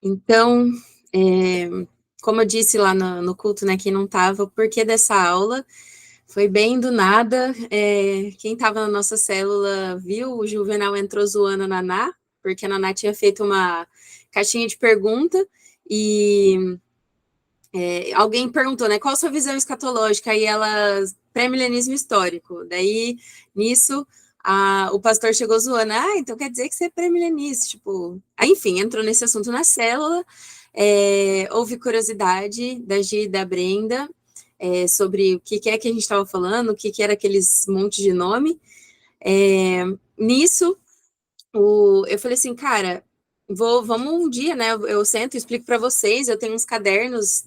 Então, como eu disse lá no culto, né, quem não estava, o porquê dessa aula foi bem do nada. Quem estava na nossa célula viu, o Juvenal entrou zoando a Naná, porque a Naná tinha feito uma caixinha de pergunta e alguém perguntou, né, qual a sua visão escatológica? Aí ela, pré-milenismo histórico. Daí, nisso, o pastor chegou zoando, então quer dizer que você é pré-milenista, tipo... Aí, enfim, entrou nesse assunto na célula, houve curiosidade da Gi e da Brenda sobre o que é que a gente estava falando, o que era aqueles monte de nome. Nisso, eu falei assim, cara, vamos um dia, né? Eu sento e explico para vocês. Eu tenho uns cadernos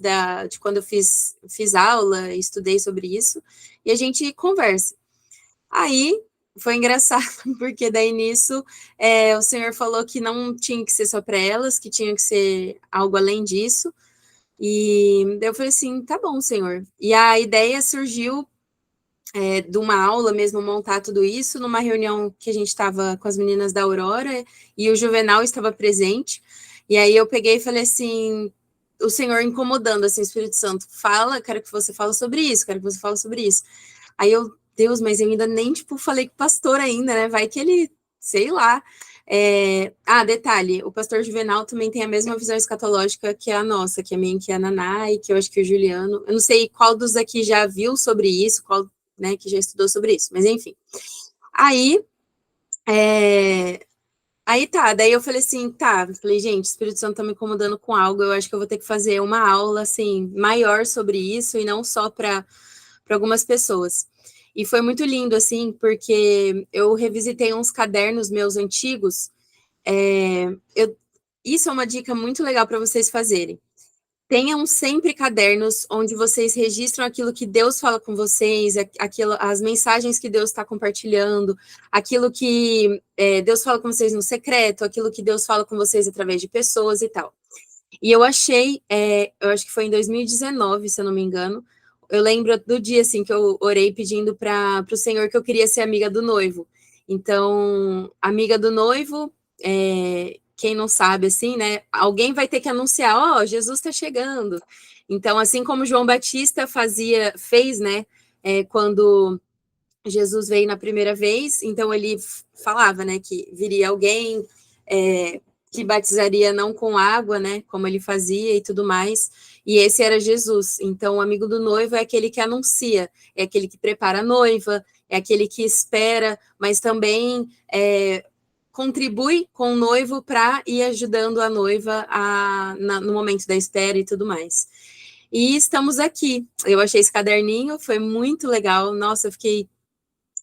de quando eu fiz aula, estudei sobre isso, e a gente conversa. Aí foi engraçado, porque daí nisso o senhor falou que não tinha que ser só para elas, que tinha que ser algo além disso. E daí eu falei assim, tá bom, senhor. E a ideia surgiu de uma aula mesmo, montar tudo isso, numa reunião que a gente estava com as meninas da Aurora, e o Juvenal estava presente, e aí eu peguei e falei assim, o Senhor incomodando, assim, o Espírito Santo, fala, quero que você fale sobre isso, quero que você fale sobre isso. Aí eu, Deus, mas eu ainda nem, tipo, falei com o pastor ainda, né, vai que ele, sei lá. Detalhe, o pastor Juvenal também tem a mesma visão escatológica que a nossa, que a minha, que a Naná, e que eu acho que o Juliano, eu não sei qual dos aqui já viu sobre isso, qual, né, que já estudou sobre isso, mas enfim. Aí, tá, daí eu falei assim, falei, gente, o Espírito Santo tá me incomodando com algo, eu acho que eu vou ter que fazer uma aula, assim, maior sobre isso, e não só para algumas pessoas. E foi muito lindo, assim, porque eu revisitei uns cadernos meus antigos, isso é uma dica muito legal para vocês fazerem. Tenham sempre cadernos onde vocês registram aquilo que Deus fala com vocês, as mensagens que Deus está compartilhando, aquilo que Deus fala com vocês no secreto, aquilo que Deus fala com vocês através de pessoas e tal. E eu achei, eu acho que foi em 2019, se eu não me engano, eu lembro do dia assim que eu orei pedindo para o Senhor que eu queria ser amiga do noivo. Então, amiga do noivo, quem não sabe, assim, né? Alguém vai ter que anunciar, Jesus está chegando. Então, assim como João Batista fez, né? Quando Jesus veio na primeira vez, então ele falava, né, que viria alguém que batizaria não com água, né, como ele fazia e tudo mais, e esse era Jesus. Então, o amigo do noivo é aquele que anuncia, é aquele que prepara a noiva, é aquele que espera, mas também contribui com o noivo para ir ajudando a noiva no momento da espera e tudo mais. E estamos aqui. Eu achei esse caderninho, foi muito legal. Nossa, eu fiquei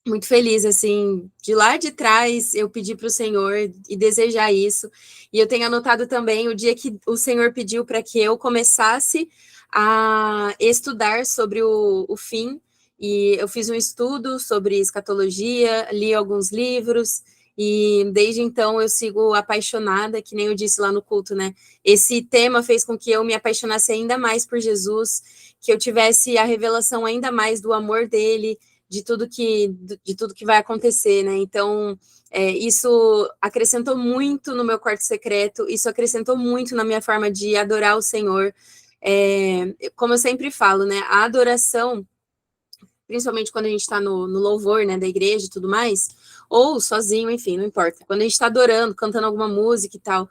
muito feliz, assim, de lá de trás eu pedi para o Senhor e desejar isso. E eu tenho anotado também o dia que o Senhor pediu para que eu começasse a estudar sobre o fim. E eu fiz um estudo sobre escatologia, li alguns livros, e desde então eu sigo apaixonada, que nem eu disse lá no culto, né? Esse tema fez com que eu me apaixonasse ainda mais por Jesus, que eu tivesse a revelação ainda mais do amor dele, de tudo que vai acontecer, né? Então, isso acrescentou muito no meu quarto secreto, isso acrescentou muito na minha forma de adorar o Senhor. Como eu sempre falo, né? A adoração, principalmente quando a gente está no louvor, né, da igreja e tudo mais, ou sozinho, enfim, não importa. Quando a gente está adorando, cantando alguma música e tal,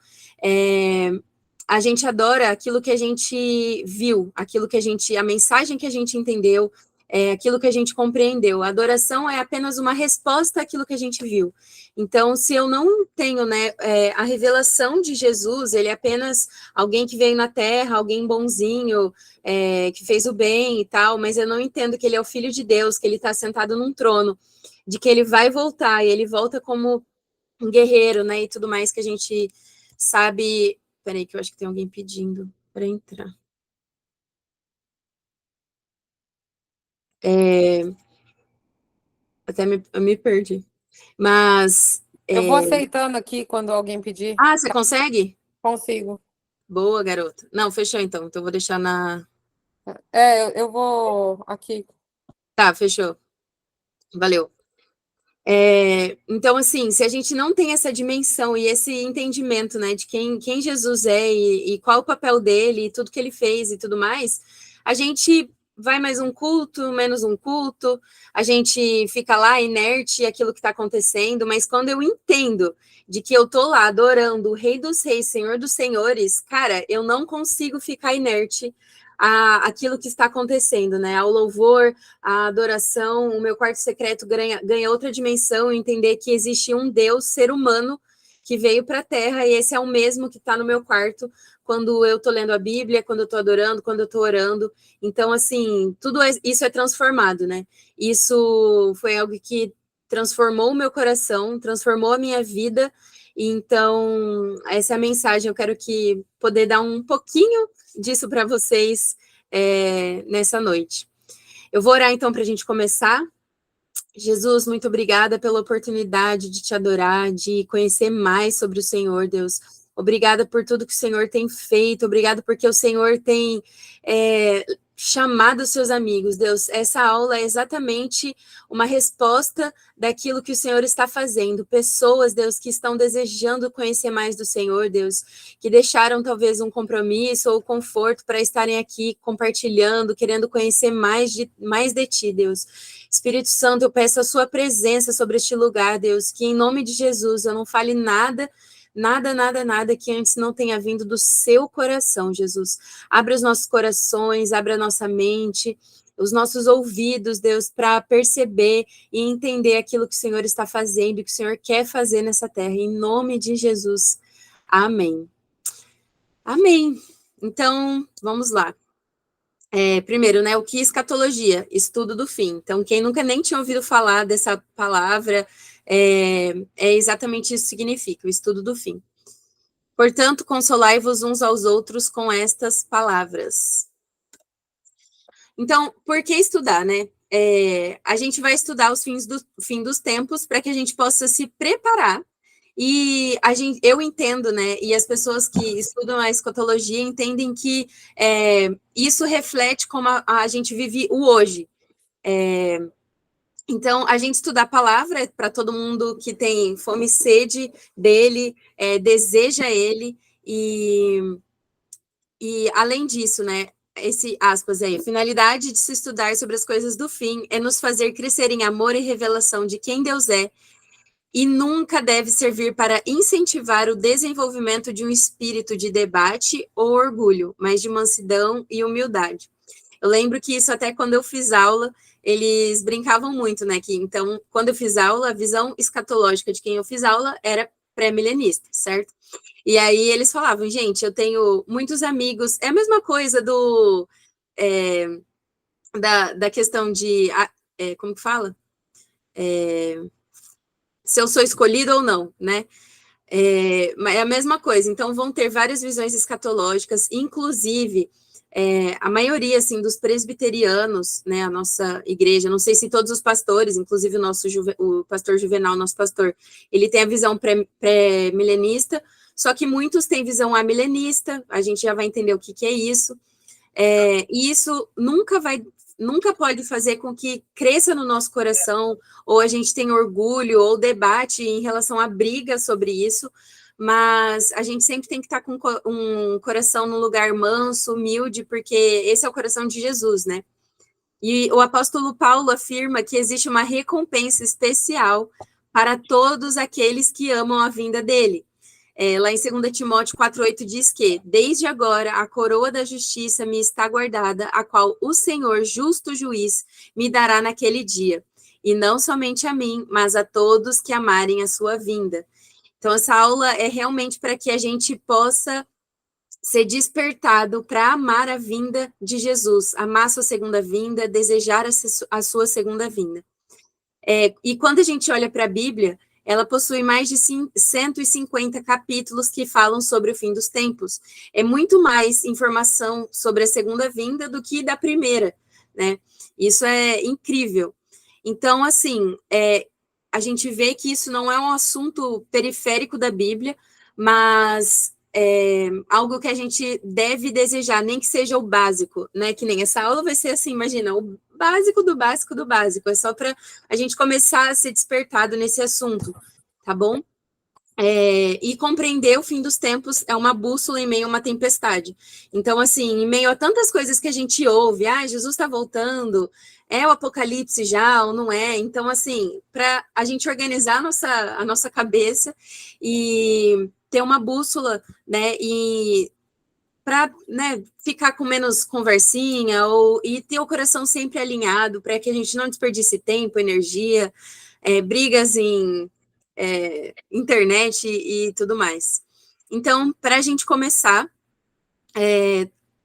a gente adora aquilo que a gente viu, a mensagem que a gente entendeu, aquilo que a gente compreendeu. A adoração é apenas uma resposta àquilo que a gente viu. Então, se eu não tenho, né, a revelação de Jesus, ele é apenas alguém que veio na Terra, alguém bonzinho, que fez o bem e tal, mas eu não entendo que ele é o Filho de Deus, que ele está sentado num trono, de que ele vai voltar, e ele volta como um guerreiro, né, e tudo mais que a gente sabe. Peraí, que eu acho que tem alguém pedindo para entrar. Até me perdi. Mas. Eu vou aceitando aqui quando alguém pedir. Você consegue? Consigo. Boa, garota. Não, fechou então. Então eu vou deixar na. Eu vou aqui. Tá, fechou. Valeu. Então, assim, se a gente não tem essa dimensão e esse entendimento, né, de quem Jesus é e qual o papel dele, e tudo que ele fez e tudo mais, a gente vai mais um culto, menos um culto, a gente fica lá inerte aquilo que está acontecendo, mas quando eu entendo de que eu tô lá adorando o Rei dos Reis, Senhor dos Senhores, cara, eu não consigo ficar inerte aquilo que está acontecendo, né? Ao louvor, a adoração, o meu quarto secreto ganha outra dimensão, entender que existe um Deus, ser humano, que veio para a Terra, e esse é o mesmo que está no meu quarto quando eu estou lendo a Bíblia, quando eu estou adorando, quando eu estou orando. Então, assim, isso é transformado, né? Isso foi algo que transformou o meu coração, transformou a minha vida. Então, essa é a mensagem. Eu quero poder dar um pouquinho disso para vocês nessa noite. Eu vou orar então para a gente começar. Jesus, muito obrigada pela oportunidade de te adorar, de conhecer mais sobre o Senhor, Deus. Obrigada por tudo que o Senhor tem feito, obrigada porque o Senhor tem chamado os seus amigos, Deus. Essa aula é exatamente uma resposta daquilo que o Senhor está fazendo. Pessoas, Deus, que estão desejando conhecer mais do Senhor, Deus, que deixaram talvez um compromisso ou conforto para estarem aqui compartilhando, querendo conhecer mais de Ti, Deus. Espírito Santo, eu peço a sua presença sobre este lugar, Deus, que em nome de Jesus eu não fale nada que antes não tenha vindo do seu coração, Jesus. Abra os nossos corações, abra a nossa mente, os nossos ouvidos, Deus, para perceber e entender aquilo que o Senhor está fazendo e que o Senhor quer fazer nessa terra. Em nome de Jesus. Amém. Amém. Então, vamos lá. Primeiro, né, o que é escatologia? Estudo do fim. Então, quem nunca nem tinha ouvido falar dessa palavra, é exatamente isso que significa, o estudo do fim. Portanto, consolai-vos uns aos outros com estas palavras. Então, por que estudar, né? A gente vai estudar os fim dos tempos para que a gente possa se preparar. E eu entendo, né? E as pessoas que estudam a escatologia entendem que isso reflete como a gente vive o hoje. Então, a gente estudar a palavra para todo mundo que tem fome e sede dele, deseja ele, e além disso, né, esse aspas aí, finalidade de se estudar sobre as coisas do fim é nos fazer crescer em amor e revelação de quem Deus é, e nunca deve servir para incentivar o desenvolvimento de um espírito de debate ou orgulho, mas de mansidão e humildade. Eu lembro que isso até quando eu fiz aula, eles brincavam muito, né? Que então, quando eu fiz aula, a visão escatológica de quem eu fiz aula era pré-milenista, certo? E aí eles falavam, gente, eu tenho muitos amigos, é a mesma coisa da questão de, como que fala? Se eu sou escolhido ou não, né? É a mesma coisa, então vão ter várias visões escatológicas, inclusive a maioria assim, dos presbiterianos, né, a nossa igreja, não sei se todos os pastores, inclusive o pastor Juvenal, nosso pastor, ele tem a visão pré-milenista, só que muitos têm visão amilenista, a gente já vai entender o que é isso, e isso nunca pode fazer com que cresça no nosso coração, ou a gente tenha orgulho, ou debate em relação à briga sobre isso, mas a gente sempre tem que estar com um coração num lugar manso, humilde, porque esse é o coração de Jesus, né? E o apóstolo Paulo afirma que existe uma recompensa especial para todos aqueles que amam a vinda dele. Lá em 2 Timóteo 4,8 diz que, desde agora, a coroa da justiça me está guardada, a qual o Senhor, justo juiz, me dará naquele dia. E não somente a mim, mas a todos que amarem a sua vinda. Então, essa aula é realmente para que a gente possa ser despertado para amar a vinda de Jesus, amar a sua segunda vinda, desejar a sua segunda vinda. E quando a gente olha para a Bíblia, ela possui mais de 150 capítulos que falam sobre o fim dos tempos. É muito mais informação sobre a segunda vinda do que da primeira, né? Isso é incrível. Então, assim, a gente vê que isso não é um assunto periférico da Bíblia, mas algo que a gente deve desejar, nem que seja o básico, né? Que nem essa aula vai ser assim, imagina, básico do básico do básico. É só para a gente começar a ser despertado nesse assunto, tá bom? E compreender o fim dos tempos é uma bússola em meio a uma tempestade. Então, assim, em meio a tantas coisas que a gente ouve, Jesus está voltando, é o apocalipse já ou não é? Então, assim, para a gente organizar a nossa cabeça e ter uma bússola, né, e para, né, ficar com menos conversinha e ter o coração sempre alinhado para que a gente não desperdice tempo, energia, brigas em internet e tudo mais. Então, para a gente começar,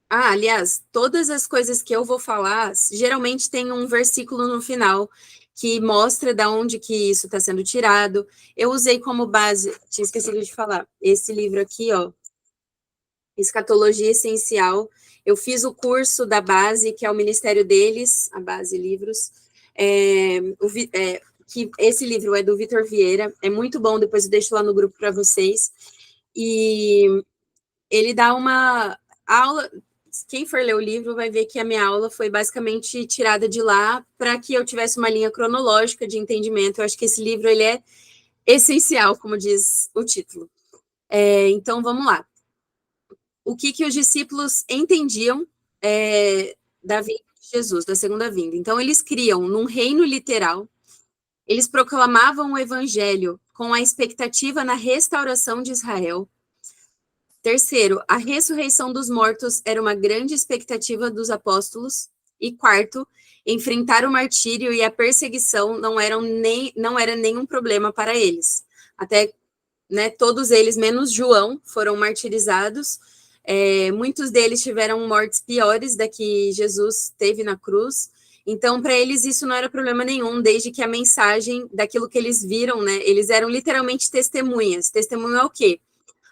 aliás, todas as coisas que eu vou falar, geralmente tem um versículo no final que mostra da onde que isso está sendo tirado. Eu usei como base, tinha esquecido de falar, esse livro aqui, ó, Escatologia Essencial. Eu fiz o curso da base, que é o ministério deles, a base livros, que esse livro é do Vitor Vieira, é muito bom, depois eu deixo lá no grupo para vocês, e ele dá uma aula, quem for ler o livro vai ver que a minha aula foi basicamente tirada de lá para que eu tivesse uma linha cronológica de entendimento. Eu acho que esse livro ele é essencial, como diz o título. Então, vamos lá. O que os discípulos entendiam da vinda de Jesus, da segunda vinda. Então, eles criam num reino literal, eles proclamavam o evangelho com a expectativa na restauração de Israel. Terceiro, a ressurreição dos mortos era uma grande expectativa dos apóstolos. E quarto, enfrentar o martírio e a perseguição não era nenhum problema para eles. Até, né, todos eles, menos João, foram martirizados. Muitos deles tiveram mortes piores da que Jesus teve na cruz. Então, para eles, isso não era problema nenhum, desde que a mensagem daquilo que eles viram, né? Eles eram literalmente testemunhas. Testemunho é o quê?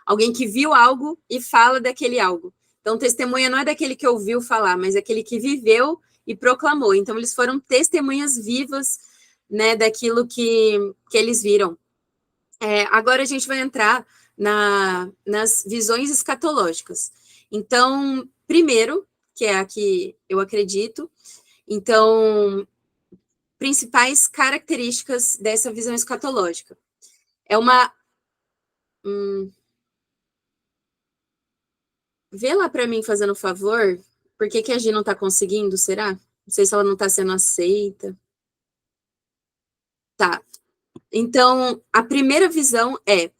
Alguém que viu algo e fala daquele algo. Então, testemunha não é daquele que ouviu falar, mas aquele que viveu e proclamou. Então, eles foram testemunhas vivas, né, daquilo que eles viram. Agora a gente vai entrar nas visões escatológicas. Então, primeiro, que é a que eu acredito, então, principais características dessa visão escatológica. É uma... Vê lá para mim, fazendo favor, por que a Gi não está conseguindo, será? Não sei se ela não está sendo aceita. Tá. Então, a primeira visão é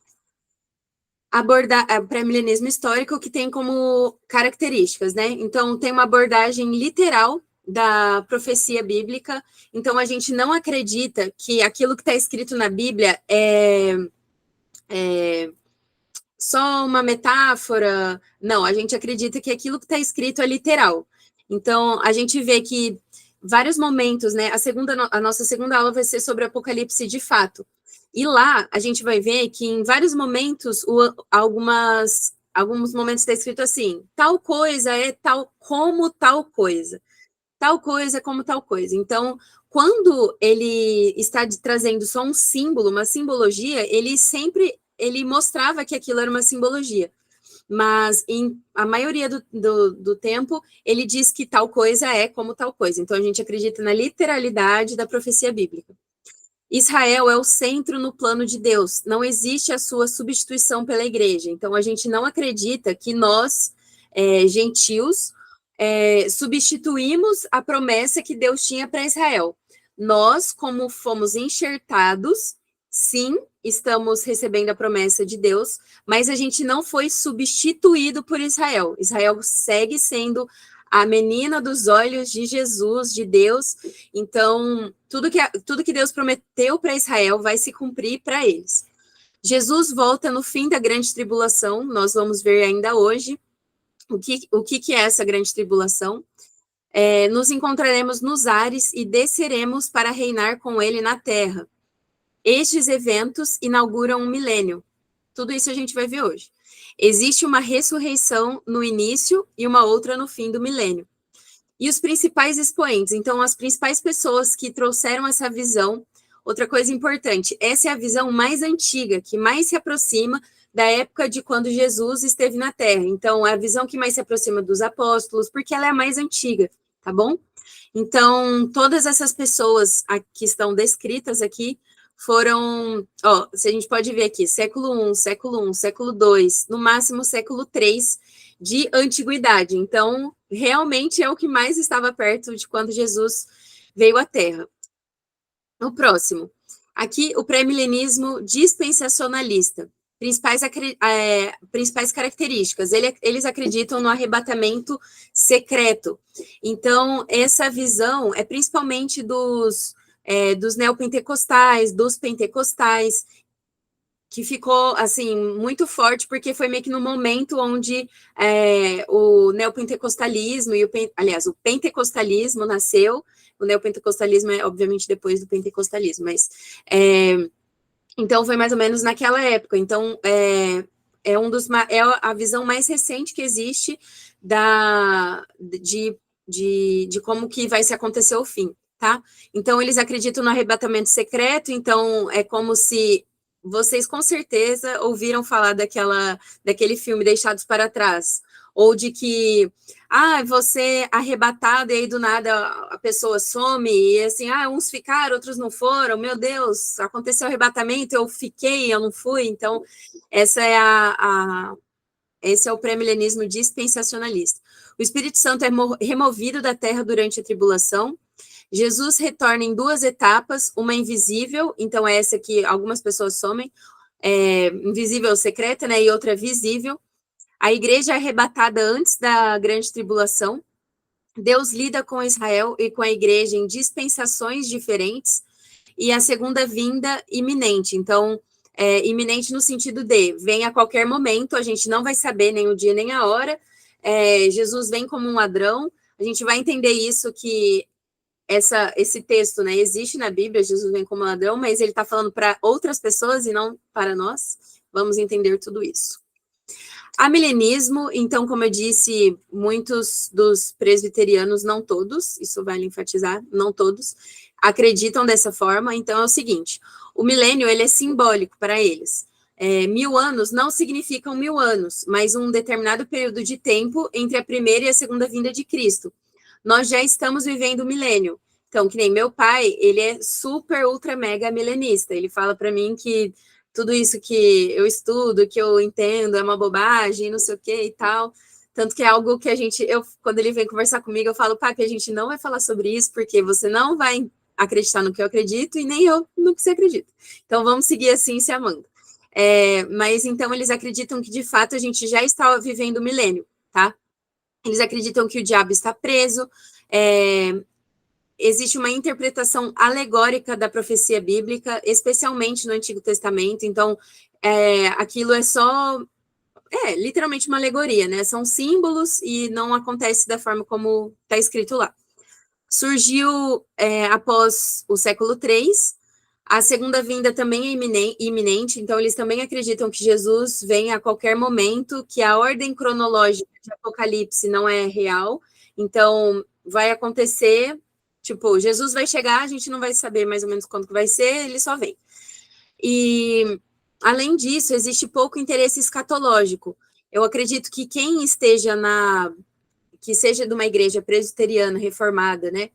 abordar o pré-milenismo histórico, que tem como características, né? Então, tem uma abordagem literal da profecia bíblica. Então, a gente não acredita que aquilo que está escrito na Bíblia é só uma metáfora. Não, a gente acredita que aquilo que está escrito é literal. Então, a gente vê que vários momentos, né? A nossa segunda aula vai ser sobre Apocalipse de fato. E lá a gente vai ver que em vários momentos, alguns momentos está escrito assim: tal coisa é tal como tal coisa. Tal coisa como tal coisa. Então, quando ele está trazendo só um símbolo, uma simbologia, ele mostrava que aquilo era uma simbologia. Mas, a maioria do tempo, ele diz que tal coisa é como tal coisa. Então, a gente acredita na literalidade da profecia bíblica. Israel é o centro no plano de Deus. Não existe a sua substituição pela igreja. Então, a gente não acredita que nós, gentios, substituímos a promessa que Deus tinha para Israel. Nós, como fomos enxertados, sim, estamos recebendo a promessa de Deus, mas a gente não foi substituído por Israel. Israel segue sendo a menina dos olhos de Jesus, de Deus. Então, tudo que Deus prometeu para Israel vai se cumprir para eles. Jesus volta no fim da grande tribulação, nós vamos ver ainda hoje o que é essa grande tribulação. Nos encontraremos nos ares e desceremos para reinar com ele na terra. Estes eventos inauguram um milênio. Tudo isso a gente vai ver hoje. Existe uma ressurreição no início e uma outra no fim do milênio. E os principais expoentes, então, as principais pessoas que trouxeram essa visão. Outra coisa importante, essa é a visão mais antiga, que mais se aproxima da época de quando Jesus esteve na Terra. Então, é a visão que mais se aproxima dos apóstolos, porque ela é a mais antiga, tá bom? Então, todas essas pessoas que estão descritas aqui foram, se a gente pode ver aqui, século I, século I, século II, no máximo século III de antiguidade. Então, realmente é o que mais estava perto de quando Jesus veio à Terra. O próximo. Aqui, o pré-milenismo dispensacionalista. Principais características. Eles acreditam no arrebatamento secreto. Então, essa visão é principalmente dos neopentecostais, dos pentecostais, que ficou, assim, muito forte, porque foi meio que no momento onde o neopentecostalismo aliás, o pentecostalismo nasceu. O neopentecostalismo é, obviamente, depois do pentecostalismo, mas então foi mais ou menos naquela época. Então, é a visão mais recente que existe de como que vai se acontecer o fim, tá? Então, eles acreditam no arrebatamento secreto, então é como se vocês com certeza ouviram falar daquele filme Deixados para Trás, ou de que você arrebatado e aí do nada a pessoa some e assim, uns ficaram, outros não foram, meu Deus, aconteceu o arrebatamento, eu fiquei, eu não fui. Então, esse é o pré-milenismo dispensacionalista. O Espírito Santo é removido da terra durante a tribulação. Jesus retorna em 2 etapas, uma invisível, então é essa que algumas pessoas somem, invisível ou secreta, né, e outra visível. A igreja é arrebatada antes da grande tribulação. Deus lida com Israel e com a igreja em dispensações diferentes, e a segunda vinda iminente. Então, iminente no sentido de vem a qualquer momento, a gente não vai saber nem o dia nem a hora. Jesus vem como um ladrão. A gente vai entender isso, que esse texto, né, existe na Bíblia, Jesus vem como ladrão, mas ele está falando para outras pessoas e não para nós. Vamos entender tudo isso. Amilenismo, então, como eu disse, muitos dos presbiterianos, não todos, isso vale enfatizar, não todos, acreditam dessa forma. Então, é o seguinte, o milênio, ele é simbólico para eles. 1000 anos não significam 1000 anos, mas um determinado período de tempo entre a primeira e a segunda vinda de Cristo. Nós já estamos vivendo o milênio. Então, que nem meu pai, ele é super, ultra, mega milenista. Ele fala para mim que tudo isso que eu estudo, que eu entendo, é uma bobagem, não sei o que e tal. Tanto que é algo que quando ele vem conversar comigo, eu falo, papi, a gente não vai falar sobre isso, porque você não vai acreditar no que eu acredito e nem eu no que você acredita. Então, vamos seguir assim, se amando. Mas, então, eles acreditam que, de fato, a gente já está vivendo o milênio, tá? Eles acreditam que o diabo está preso. Existe uma interpretação alegórica da profecia bíblica, especialmente no Antigo Testamento. Então, aquilo é só, literalmente uma alegoria, né? São símbolos e não acontece da forma como está escrito lá. Surgiu após o século III. A segunda vinda também é iminente, então eles também acreditam que Jesus vem a qualquer momento, que a ordem cronológica de Apocalipse não é real. Então, vai acontecer, tipo, Jesus vai chegar, a gente não vai saber mais ou menos quando que vai ser, ele só vem. E, além disso, existe pouco interesse escatológico. Eu acredito que quem esteja que seja de uma igreja presbiteriana reformada, né,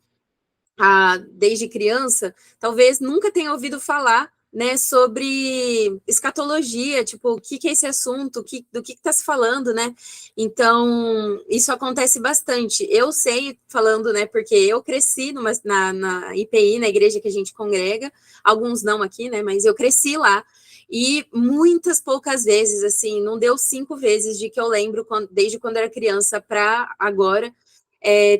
desde criança, talvez nunca tenha ouvido falar, né, sobre escatologia, tipo, o que é esse assunto, do que está se falando, né? Então, isso acontece bastante. Eu sei, falando, né, porque eu cresci na IPI, na igreja que a gente congrega, alguns não aqui, né, mas eu cresci lá, e muitas poucas vezes, assim, não deu 5 vezes de que eu lembro, desde quando era criança para agora,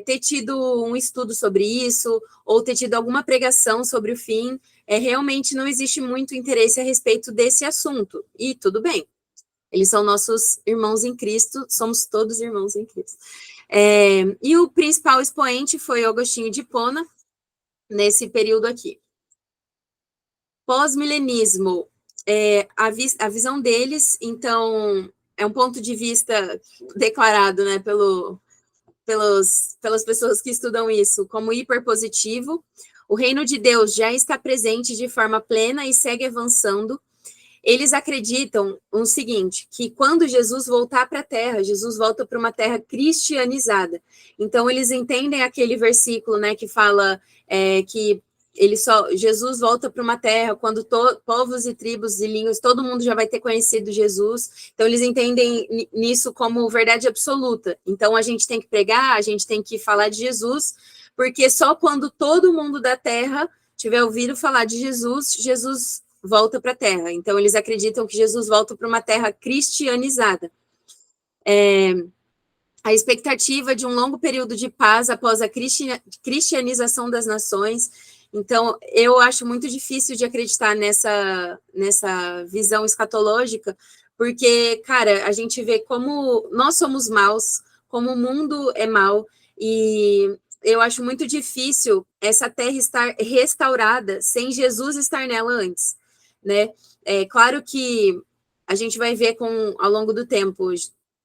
ter tido um estudo sobre isso, ou ter tido alguma pregação sobre o fim. Realmente não existe muito interesse a respeito desse assunto, e tudo bem. Eles são nossos irmãos em Cristo, somos todos irmãos em Cristo. E o principal expoente foi Agostinho de Hipona, nesse período aqui. Pós-milenismo, a visão deles, então, é um ponto de vista declarado, né, pelas pessoas que estudam isso, como hiperpositivo. O reino de Deus já está presente de forma plena e segue avançando. eles acreditam o seguinte, que quando Jesus voltar para a Terra, Jesus volta para uma terra cristianizada. Então, eles entendem aquele versículo, né, que fala que Jesus volta para uma terra quando povos e tribos e línguas, todo mundo já vai ter conhecido Jesus. Então, eles entendem nisso como verdade absoluta. Então, a gente tem que pregar, a gente tem que falar de Jesus, porque só quando todo mundo da terra tiver ouvido falar de Jesus, Jesus volta para a terra. Então, eles acreditam que Jesus volta para uma terra cristianizada. A expectativa de um longo período de paz após a cristianização das nações. Então, eu acho muito difícil de acreditar nessa visão escatológica, porque, cara, a gente vê como nós somos maus, como o mundo é mau, e eu acho muito difícil essa terra estar restaurada sem Jesus estar nela antes, né? É claro que a gente vai ver ao longo do tempo,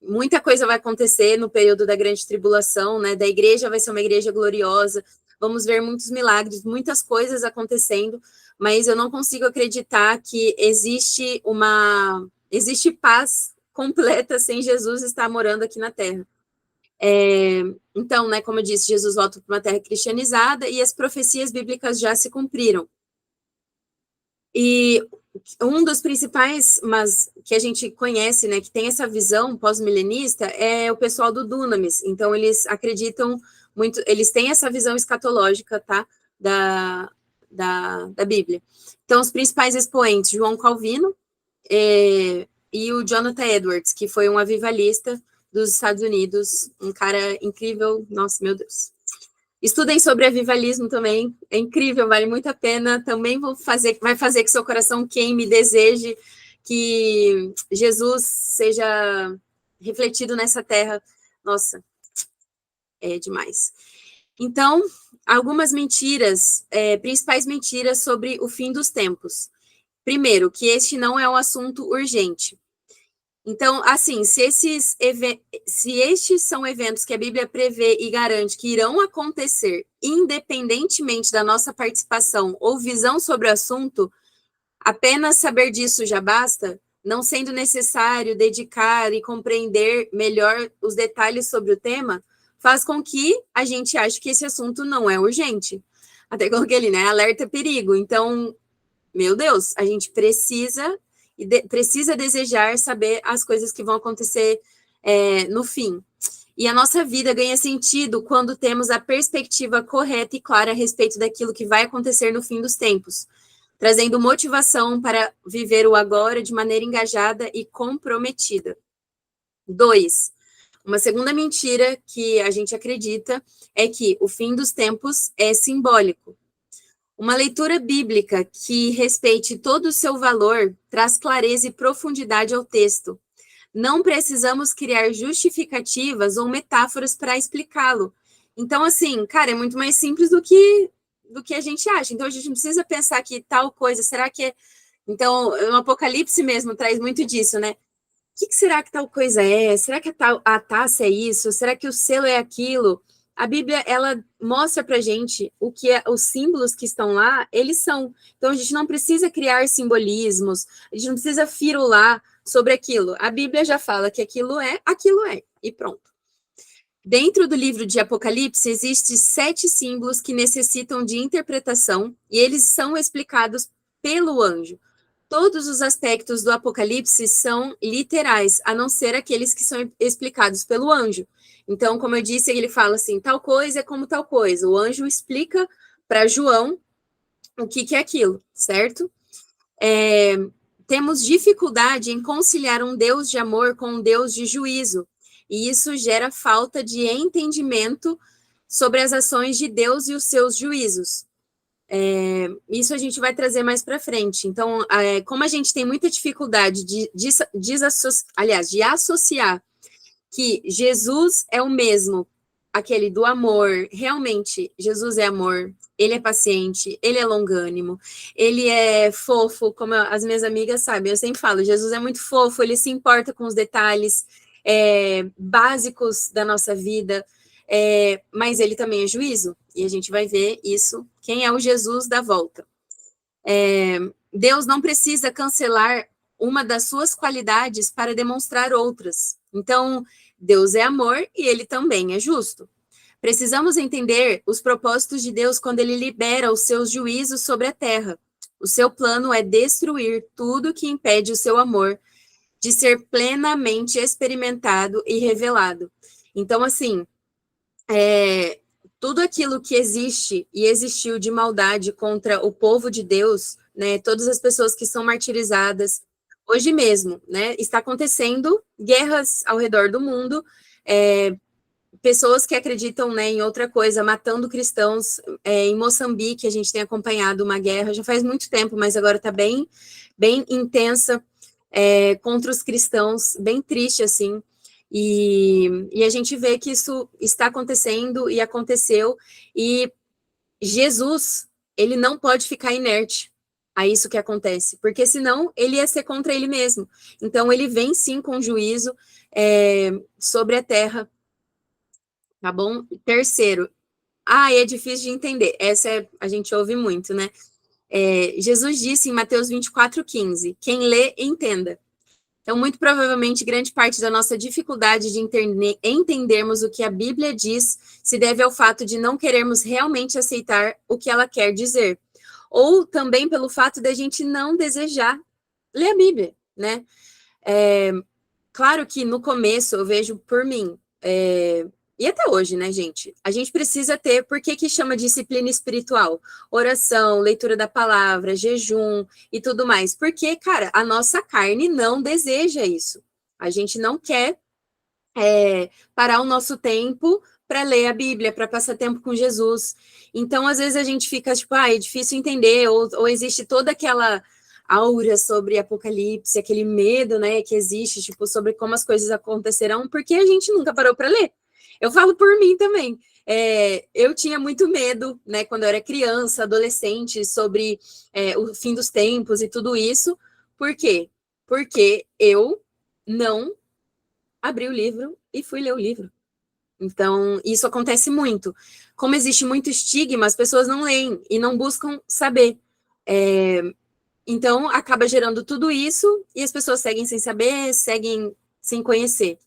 muita coisa vai acontecer no período da grande tribulação, né? Da igreja vai ser uma igreja gloriosa, vamos ver muitos milagres, muitas coisas acontecendo, mas eu não consigo acreditar que existe paz completa sem Jesus estar morando aqui na Terra. Então, né, como eu disse, Jesus volta para uma terra cristianizada e as profecias bíblicas já se cumpriram. E um dos principais, mas que a gente conhece, né, que tem essa visão pós-milenista, é o pessoal do Dunamis. Então, eles acreditam muito, eles têm essa visão escatológica, tá, da Bíblia. Então, os principais expoentes, João Calvino e o Jonathan Edwards, que foi um avivalista dos Estados Unidos, um cara incrível, nossa, meu Deus. Estudem sobre avivalismo também, é incrível, vale muito a pena. Também vai fazer que seu coração queime, deseje que Jesus seja refletido nessa terra. Nossa, é demais. Então, algumas mentiras, principais mentiras sobre o fim dos tempos. Primeiro, que este não é um assunto urgente. Então, assim, se estes são eventos que a Bíblia prevê e garante que irão acontecer, independentemente da nossa participação ou visão sobre o assunto, apenas saber disso já basta, não sendo necessário dedicar e compreender melhor os detalhes sobre o tema, faz com que a gente ache que esse assunto não é urgente. Até coloquei ali, né? Alerta perigo. Então, meu Deus, a gente precisa desejar saber as coisas que vão acontecer no fim. E a nossa vida ganha sentido quando temos a perspectiva correta e clara a respeito daquilo que vai acontecer no fim dos tempos, trazendo motivação para viver o agora de maneira engajada e comprometida. 2. Uma segunda mentira que a gente acredita é que o fim dos tempos é simbólico. Uma leitura bíblica que respeite todo o seu valor traz clareza e profundidade ao texto. Não precisamos criar justificativas ou metáforas para explicá-lo. Então, assim, cara, é muito mais simples do que a gente acha. Então, a gente não precisa pensar que tal coisa, será que é... Então, o Apocalipse mesmo traz muito disso, né? O que será que tal coisa é? Será que a taça é isso? Será que o selo é aquilo? A Bíblia, ela mostra pra gente o que os símbolos que estão lá, eles são. Então, a gente não precisa criar simbolismos, a gente não precisa firular sobre aquilo. A Bíblia já fala que aquilo é, e pronto. Dentro do livro de Apocalipse, existem 7 símbolos que necessitam de interpretação, e eles são explicados pelo anjo. Todos os aspectos do Apocalipse são literais, a não ser aqueles que são explicados pelo anjo. Então, como eu disse, ele fala assim, tal coisa é como tal coisa. O anjo explica para João o que é aquilo, certo? Temos dificuldade em conciliar um Deus de amor com um Deus de juízo, e isso gera falta de entendimento sobre as ações de Deus e os seus juízos. Isso a gente vai trazer mais para frente. Então, como a gente tem muita dificuldade de associar que Jesus é o mesmo, aquele do amor, realmente, Jesus é amor, ele é paciente, ele é longânimo, ele é fofo, como as minhas amigas sabem, eu sempre falo, Jesus é muito fofo, ele se importa com os detalhes básicos da nossa vida, mas ele também é juízo, e a gente vai ver isso, quem é o Jesus da volta. Deus não precisa cancelar uma das suas qualidades para demonstrar outras. Então, Deus é amor e ele também é justo. Precisamos entender os propósitos de Deus quando ele libera os seus juízos sobre a terra. O seu plano é destruir tudo que impede o seu amor de ser plenamente experimentado e revelado. Então, assim, tudo aquilo que existe e existiu de maldade contra o povo de Deus, né, todas as pessoas que são martirizadas, hoje mesmo, né, está acontecendo guerras ao redor do mundo, pessoas que acreditam, né, em outra coisa, matando cristãos. Em Moçambique, a gente tem acompanhado uma guerra, já faz muito tempo, mas agora está bem, bem intensa, contra os cristãos, bem triste, assim, e a gente vê que isso está acontecendo e aconteceu, e Jesus, ele não pode ficar inerte a isso que acontece, porque senão ele ia ser contra ele mesmo. Então, ele vem sim com juízo sobre a terra, tá bom? Terceiro, é difícil de entender, a gente ouve muito, né? Jesus disse em Mateus 24:15, quem lê, entenda. Então, muito provavelmente, grande parte da nossa dificuldade de entendermos o que a Bíblia diz se deve ao fato de não querermos realmente aceitar o que ela quer dizer. Ou também pelo fato de a gente não desejar ler a Bíblia, né? Claro que no começo eu vejo por mim, e até hoje, né, gente? A gente precisa ter, por que chama disciplina espiritual? Oração, leitura da palavra, jejum e tudo mais. Porque, cara, a nossa carne não deseja isso. A gente não quer parar o nosso tempo para ler a Bíblia, para passar tempo com Jesus. Então, às vezes a gente fica tipo, é difícil entender, ou existe toda aquela aura sobre Apocalipse, aquele medo, né, que existe, tipo, sobre como as coisas acontecerão, porque a gente nunca parou para ler. Eu falo por mim também. Eu tinha muito medo, né, quando eu era criança, adolescente, sobre o fim dos tempos e tudo isso. Por quê? Porque eu não abri o livro e fui ler o livro. Então, isso acontece muito. Como existe muito estigma, as pessoas não leem e não buscam saber. Então, acaba gerando tudo isso e as pessoas seguem sem saber, seguem sem conhecer.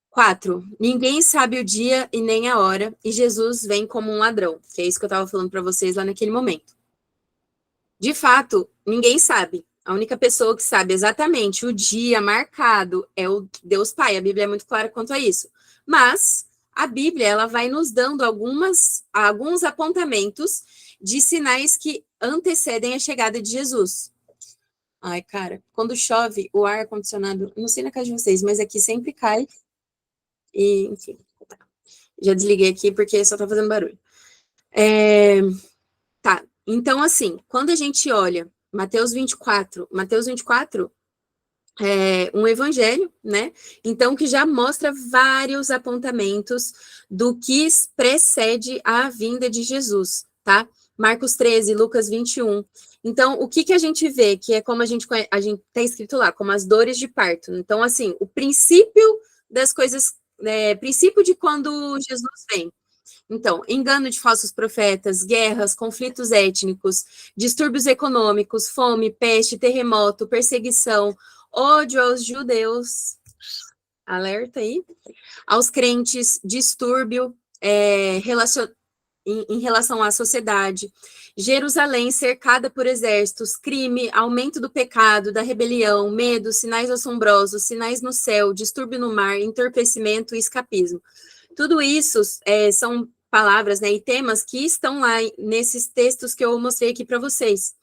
4. Ninguém sabe o dia e nem a hora, e Jesus vem como um ladrão, que é isso que eu estava falando para vocês lá naquele momento. De fato, ninguém sabe. A única pessoa que sabe exatamente o dia marcado é o Deus Pai. A Bíblia é muito clara quanto a isso. Mas a Bíblia, ela vai nos dando alguns apontamentos de sinais que antecedem a chegada de Jesus. Ai, cara, quando chove, o ar-condicionado, não sei na casa de vocês, mas aqui sempre cai. E, enfim, já desliguei aqui porque só tá fazendo barulho. Tá, então assim, quando a gente olha Mateus 24 é um evangelho, né? Então, que já mostra vários apontamentos do que precede a vinda de Jesus, tá? Marcos 13, Lucas 21. Então, o que a gente vê, que é como a gente tá escrito lá, como as dores de parto. Então, assim, o princípio das coisas, princípio de quando Jesus vem. Então, engano de falsos profetas, guerras, conflitos étnicos, distúrbios econômicos, fome, peste, terremoto, perseguição, ódio aos judeus, alerta aí, aos crentes, distúrbio em relação à sociedade, Jerusalém cercada por exércitos, crime, aumento do pecado, da rebelião, medo, sinais assombrosos, sinais no céu, distúrbio no mar, entorpecimento e escapismo. Tudo isso são palavras, né, e temas que estão lá nesses textos que eu mostrei aqui para vocês,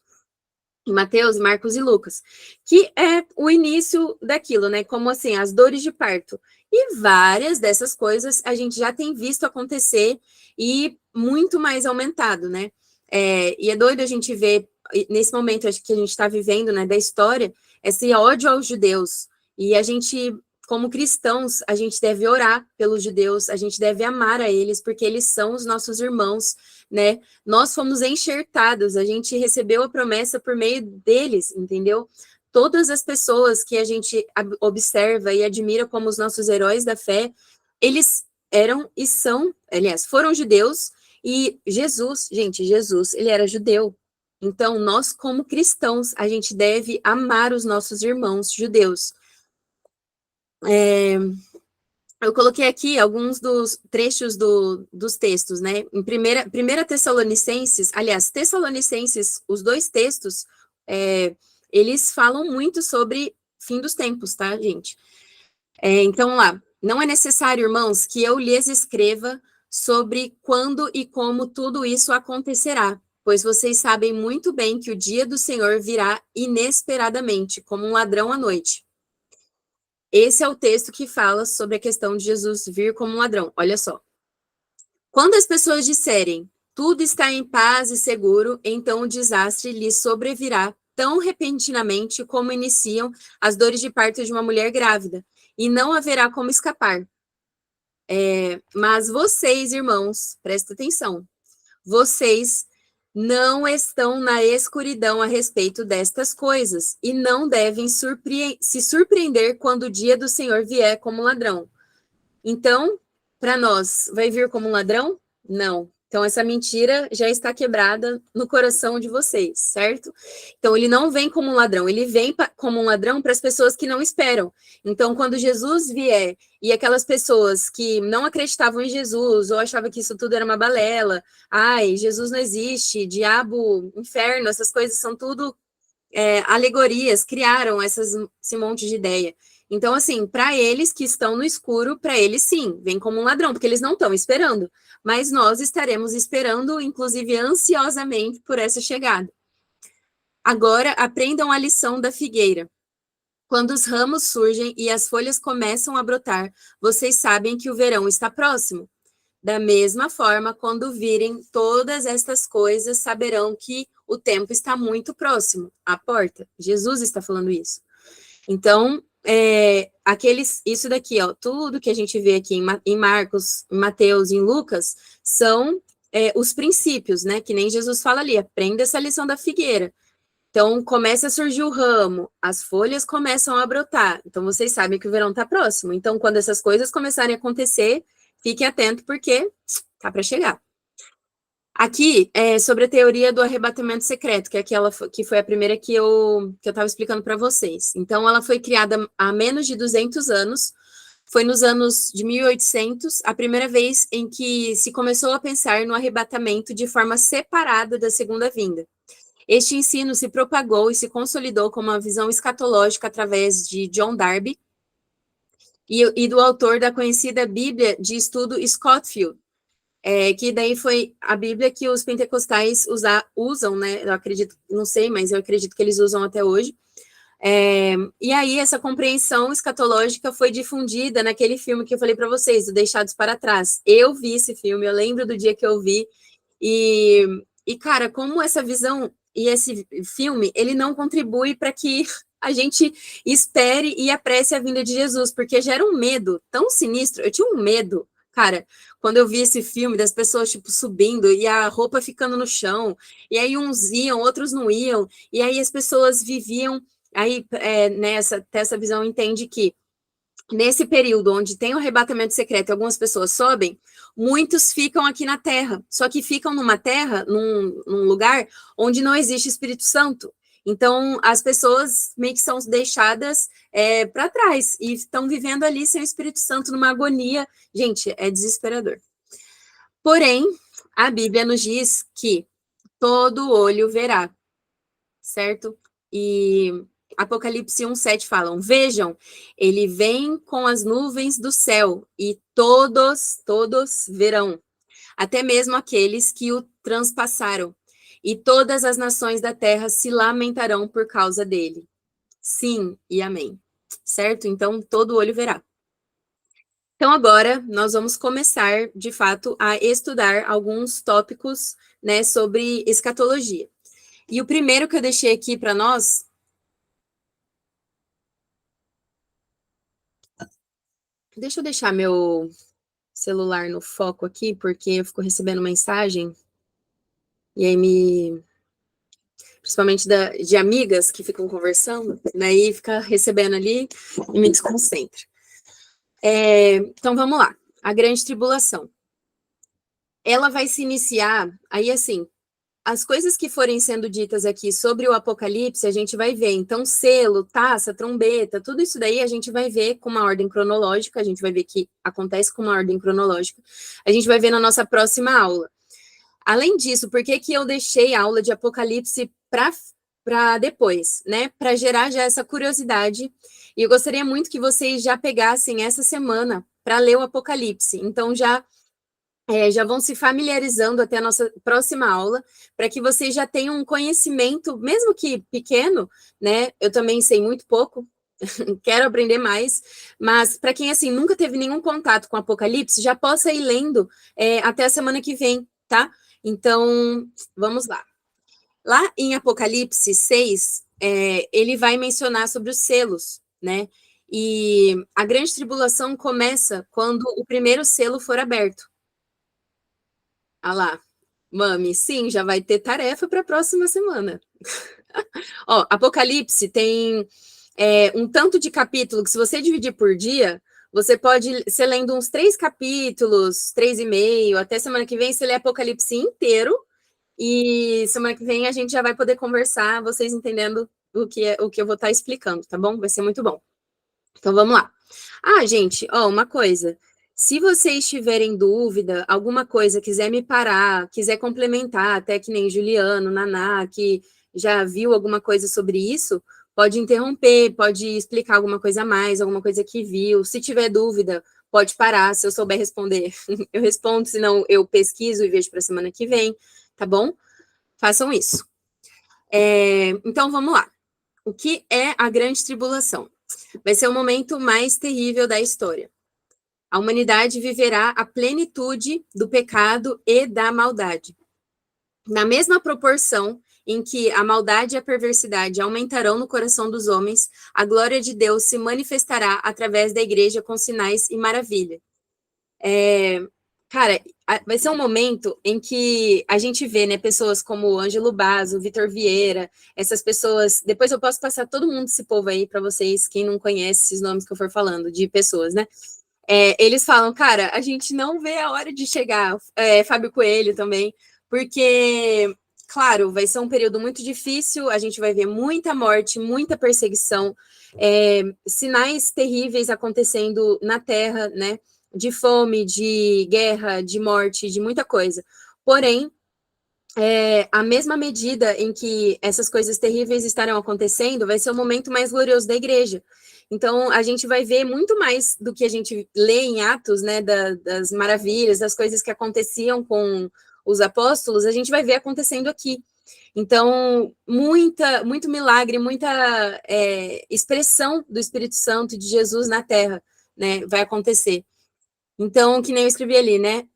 em Mateus, Marcos e Lucas, que é o início daquilo, né, como assim, as dores de parto. E várias dessas coisas a gente já tem visto acontecer e muito mais aumentado, né? E é doido a gente ver, nesse momento acho que a gente está vivendo, né, da história, esse ódio aos judeus. E a gente, como cristãos, a gente deve orar pelos judeus, a gente deve amar a eles, porque eles são os nossos irmãos, né? Nós fomos enxertados, a gente recebeu a promessa por meio deles, entendeu? Todas as pessoas que a gente observa e admira como os nossos heróis da fé, eles eram e são, aliás, foram judeus, e Jesus, gente, Jesus, ele era judeu. Então, nós, como cristãos, a gente deve amar os nossos irmãos judeus. Eu coloquei aqui alguns dos trechos dos textos, né? Em primeira Tessalonicenses, aliás, Tessalonicenses, os dois textos, eles falam muito sobre fim dos tempos, tá, gente? Então, lá, não é necessário, irmãos, que eu lhes escreva sobre quando e como tudo isso acontecerá, pois vocês sabem muito bem que o dia do Senhor virá inesperadamente, como um ladrão à noite. Esse é o texto que fala sobre a questão de Jesus vir como um ladrão. Olha só. Quando as pessoas disserem, tudo está em paz e seguro, então o desastre lhes sobrevirá tão repentinamente como iniciam as dores de parto de uma mulher grávida, e não haverá como escapar. Mas vocês, irmãos, prestem atenção, vocês não estão na escuridão a respeito destas coisas e não devem se surpreender quando o dia do Senhor vier como ladrão. Então, para nós, vai vir como um ladrão? Não. Então, essa mentira já está quebrada no coração de vocês, certo? Então, ele não vem como um ladrão, ele vem como um ladrão para as pessoas que não esperam. Então, quando Jesus vier e aquelas pessoas que não acreditavam em Jesus ou achavam que isso tudo era uma balela, ai, Jesus não existe, diabo, inferno, essas coisas são tudo alegorias, criaram esse monte de ideia. Então, assim, para eles que estão no escuro, para eles sim, vem como um ladrão, porque eles não estão esperando. Mas nós estaremos esperando, inclusive ansiosamente, por essa chegada. Agora, aprendam a lição da figueira. Quando os ramos surgem e as folhas começam a brotar, vocês sabem que o verão está próximo. Da mesma forma, quando virem todas estas coisas, saberão que o tempo está muito próximo, à porta. Jesus está falando isso. Então, isso daqui, ó, tudo que a gente vê aqui em Marcos, em Mateus, em Lucas, são os princípios, né? Que nem Jesus fala ali, aprenda essa lição da figueira. Então, começa a surgir o ramo, as folhas começam a brotar. Então, vocês sabem que o verão está próximo. Então, quando essas coisas começarem a acontecer, fique atento, porque tá para chegar. Aqui é sobre a teoria do arrebatamento secreto, que é aquela que foi a primeira que eu estava explicando para vocês. Então, ela foi criada há menos de 200 anos, foi nos anos de 1800, a primeira vez em que se começou a pensar no arrebatamento de forma separada da segunda vinda. Este ensino se propagou e se consolidou como uma visão escatológica através de John Darby e do autor da conhecida Bíblia de Estudo Scofield, que daí foi a Bíblia que os pentecostais usam, né? Eu acredito, não sei, mas eu acredito que eles usam até hoje. E aí essa compreensão escatológica foi difundida naquele filme que eu falei para vocês, o Deixados para Trás. Eu vi esse filme, eu lembro do dia que eu vi, e cara, como essa visão e esse filme, ele não contribui para que a gente espere e apresse a vinda de Jesus, porque gera um medo tão sinistro. Eu tinha um medo, cara, quando eu vi esse filme, das pessoas, tipo, subindo e a roupa ficando no chão, e aí uns iam, outros não iam, e aí as pessoas viviam, aí essa visão entende que nesse período onde tem o arrebatamento secreto e algumas pessoas sobem, muitos ficam aqui na Terra, só que ficam numa terra, num lugar onde não existe Espírito Santo. Então, as pessoas meio que são deixadas para trás e estão vivendo ali sem o Espírito Santo, numa agonia. Gente, é desesperador. Porém, a Bíblia nos diz que todo olho verá, certo? E Apocalipse 1:7 falam, vejam, ele vem com as nuvens do céu e todos verão, até mesmo aqueles que o transpassaram, e todas as nações da terra se lamentarão por causa dele. Sim e amém. Certo? Então, todo olho verá. Então, agora, nós vamos começar, de fato, a estudar alguns tópicos, né, sobre escatologia. E o primeiro que eu deixei aqui para nós... Deixa eu deixar meu celular no foco aqui, porque eu fico recebendo mensagem, e aí principalmente de amigas que ficam conversando, daí né, fica recebendo ali e me desconcentra. Então, vamos lá. A grande tribulação. Ela vai se iniciar, aí assim, as coisas que forem sendo ditas aqui sobre o Apocalipse, a gente vai ver. Então, selo, taça, trombeta, tudo isso daí a gente vai ver com uma ordem cronológica, a gente vai ver que acontece com uma ordem cronológica. A gente vai ver na nossa próxima aula. Além disso, por que que eu deixei a aula de Apocalipse para depois, né? Para gerar já essa curiosidade. E eu gostaria muito que vocês já pegassem essa semana para ler o Apocalipse. Então, já vão se familiarizando até a nossa próxima aula, para que vocês já tenham um conhecimento, mesmo que pequeno, né? Eu também sei muito pouco, quero aprender mais, mas para quem, assim, nunca teve nenhum contato com Apocalipse, já possa ir lendo até a semana que vem, tá? Então, vamos lá. Lá em Apocalipse 6, ele vai mencionar sobre os selos, né? E a grande tribulação começa quando o primeiro selo for aberto. Ah lá, Mami, sim, já vai ter tarefa para a próxima semana. Ó, Apocalipse tem um tanto de capítulo que, se você dividir por dia, você pode ser lendo uns 3 capítulos, 3,5, até semana que vem você lê Apocalipse inteiro, e semana que vem a gente já vai poder conversar, vocês entendendo o que eu vou estar explicando, tá bom? Vai ser muito bom. Então vamos lá. Ah, gente, ó, uma coisa. Se vocês tiverem dúvida, alguma coisa, quiser me parar, quiser complementar, até que nem Juliano, Naná, que já viu alguma coisa sobre isso, pode interromper, pode explicar alguma coisa a mais, alguma coisa que viu. Se tiver dúvida, pode parar. Se eu souber responder, eu respondo, senão eu pesquiso e vejo para a semana que vem, tá bom? Façam isso. Então vamos lá. O que é a grande tribulação? Vai ser o momento mais terrível da história. A humanidade viverá a plenitude do pecado e da maldade. Na mesma proporção em que a maldade e a perversidade aumentarão no coração dos homens, a glória de Deus se manifestará através da igreja com sinais e maravilha. Cara, vai ser um momento em que a gente vê, né, pessoas como o Ângelo Basso, Vitor Vieira, essas pessoas. Depois eu posso passar todo mundo desse povo aí para vocês, quem não conhece esses nomes que eu for falando, de pessoas, né? Eles falam, cara, a gente não vê a hora de chegar, Fábio Coelho também, porque, claro, vai ser um período muito difícil, a gente vai ver muita morte, muita perseguição, sinais terríveis acontecendo na Terra, né? De fome, de guerra, de morte, de muita coisa. Porém, a mesma medida em que essas coisas terríveis estarão acontecendo, vai ser o momento mais glorioso da igreja. Então, a gente vai ver muito mais do que a gente lê em Atos, né, das maravilhas, das coisas que aconteciam com os apóstolos, a gente vai ver acontecendo aqui. Então, muito milagre, muita expressão do Espírito Santo e de Jesus na Terra, né, vai acontecer. Então, que nem eu escrevi ali, né?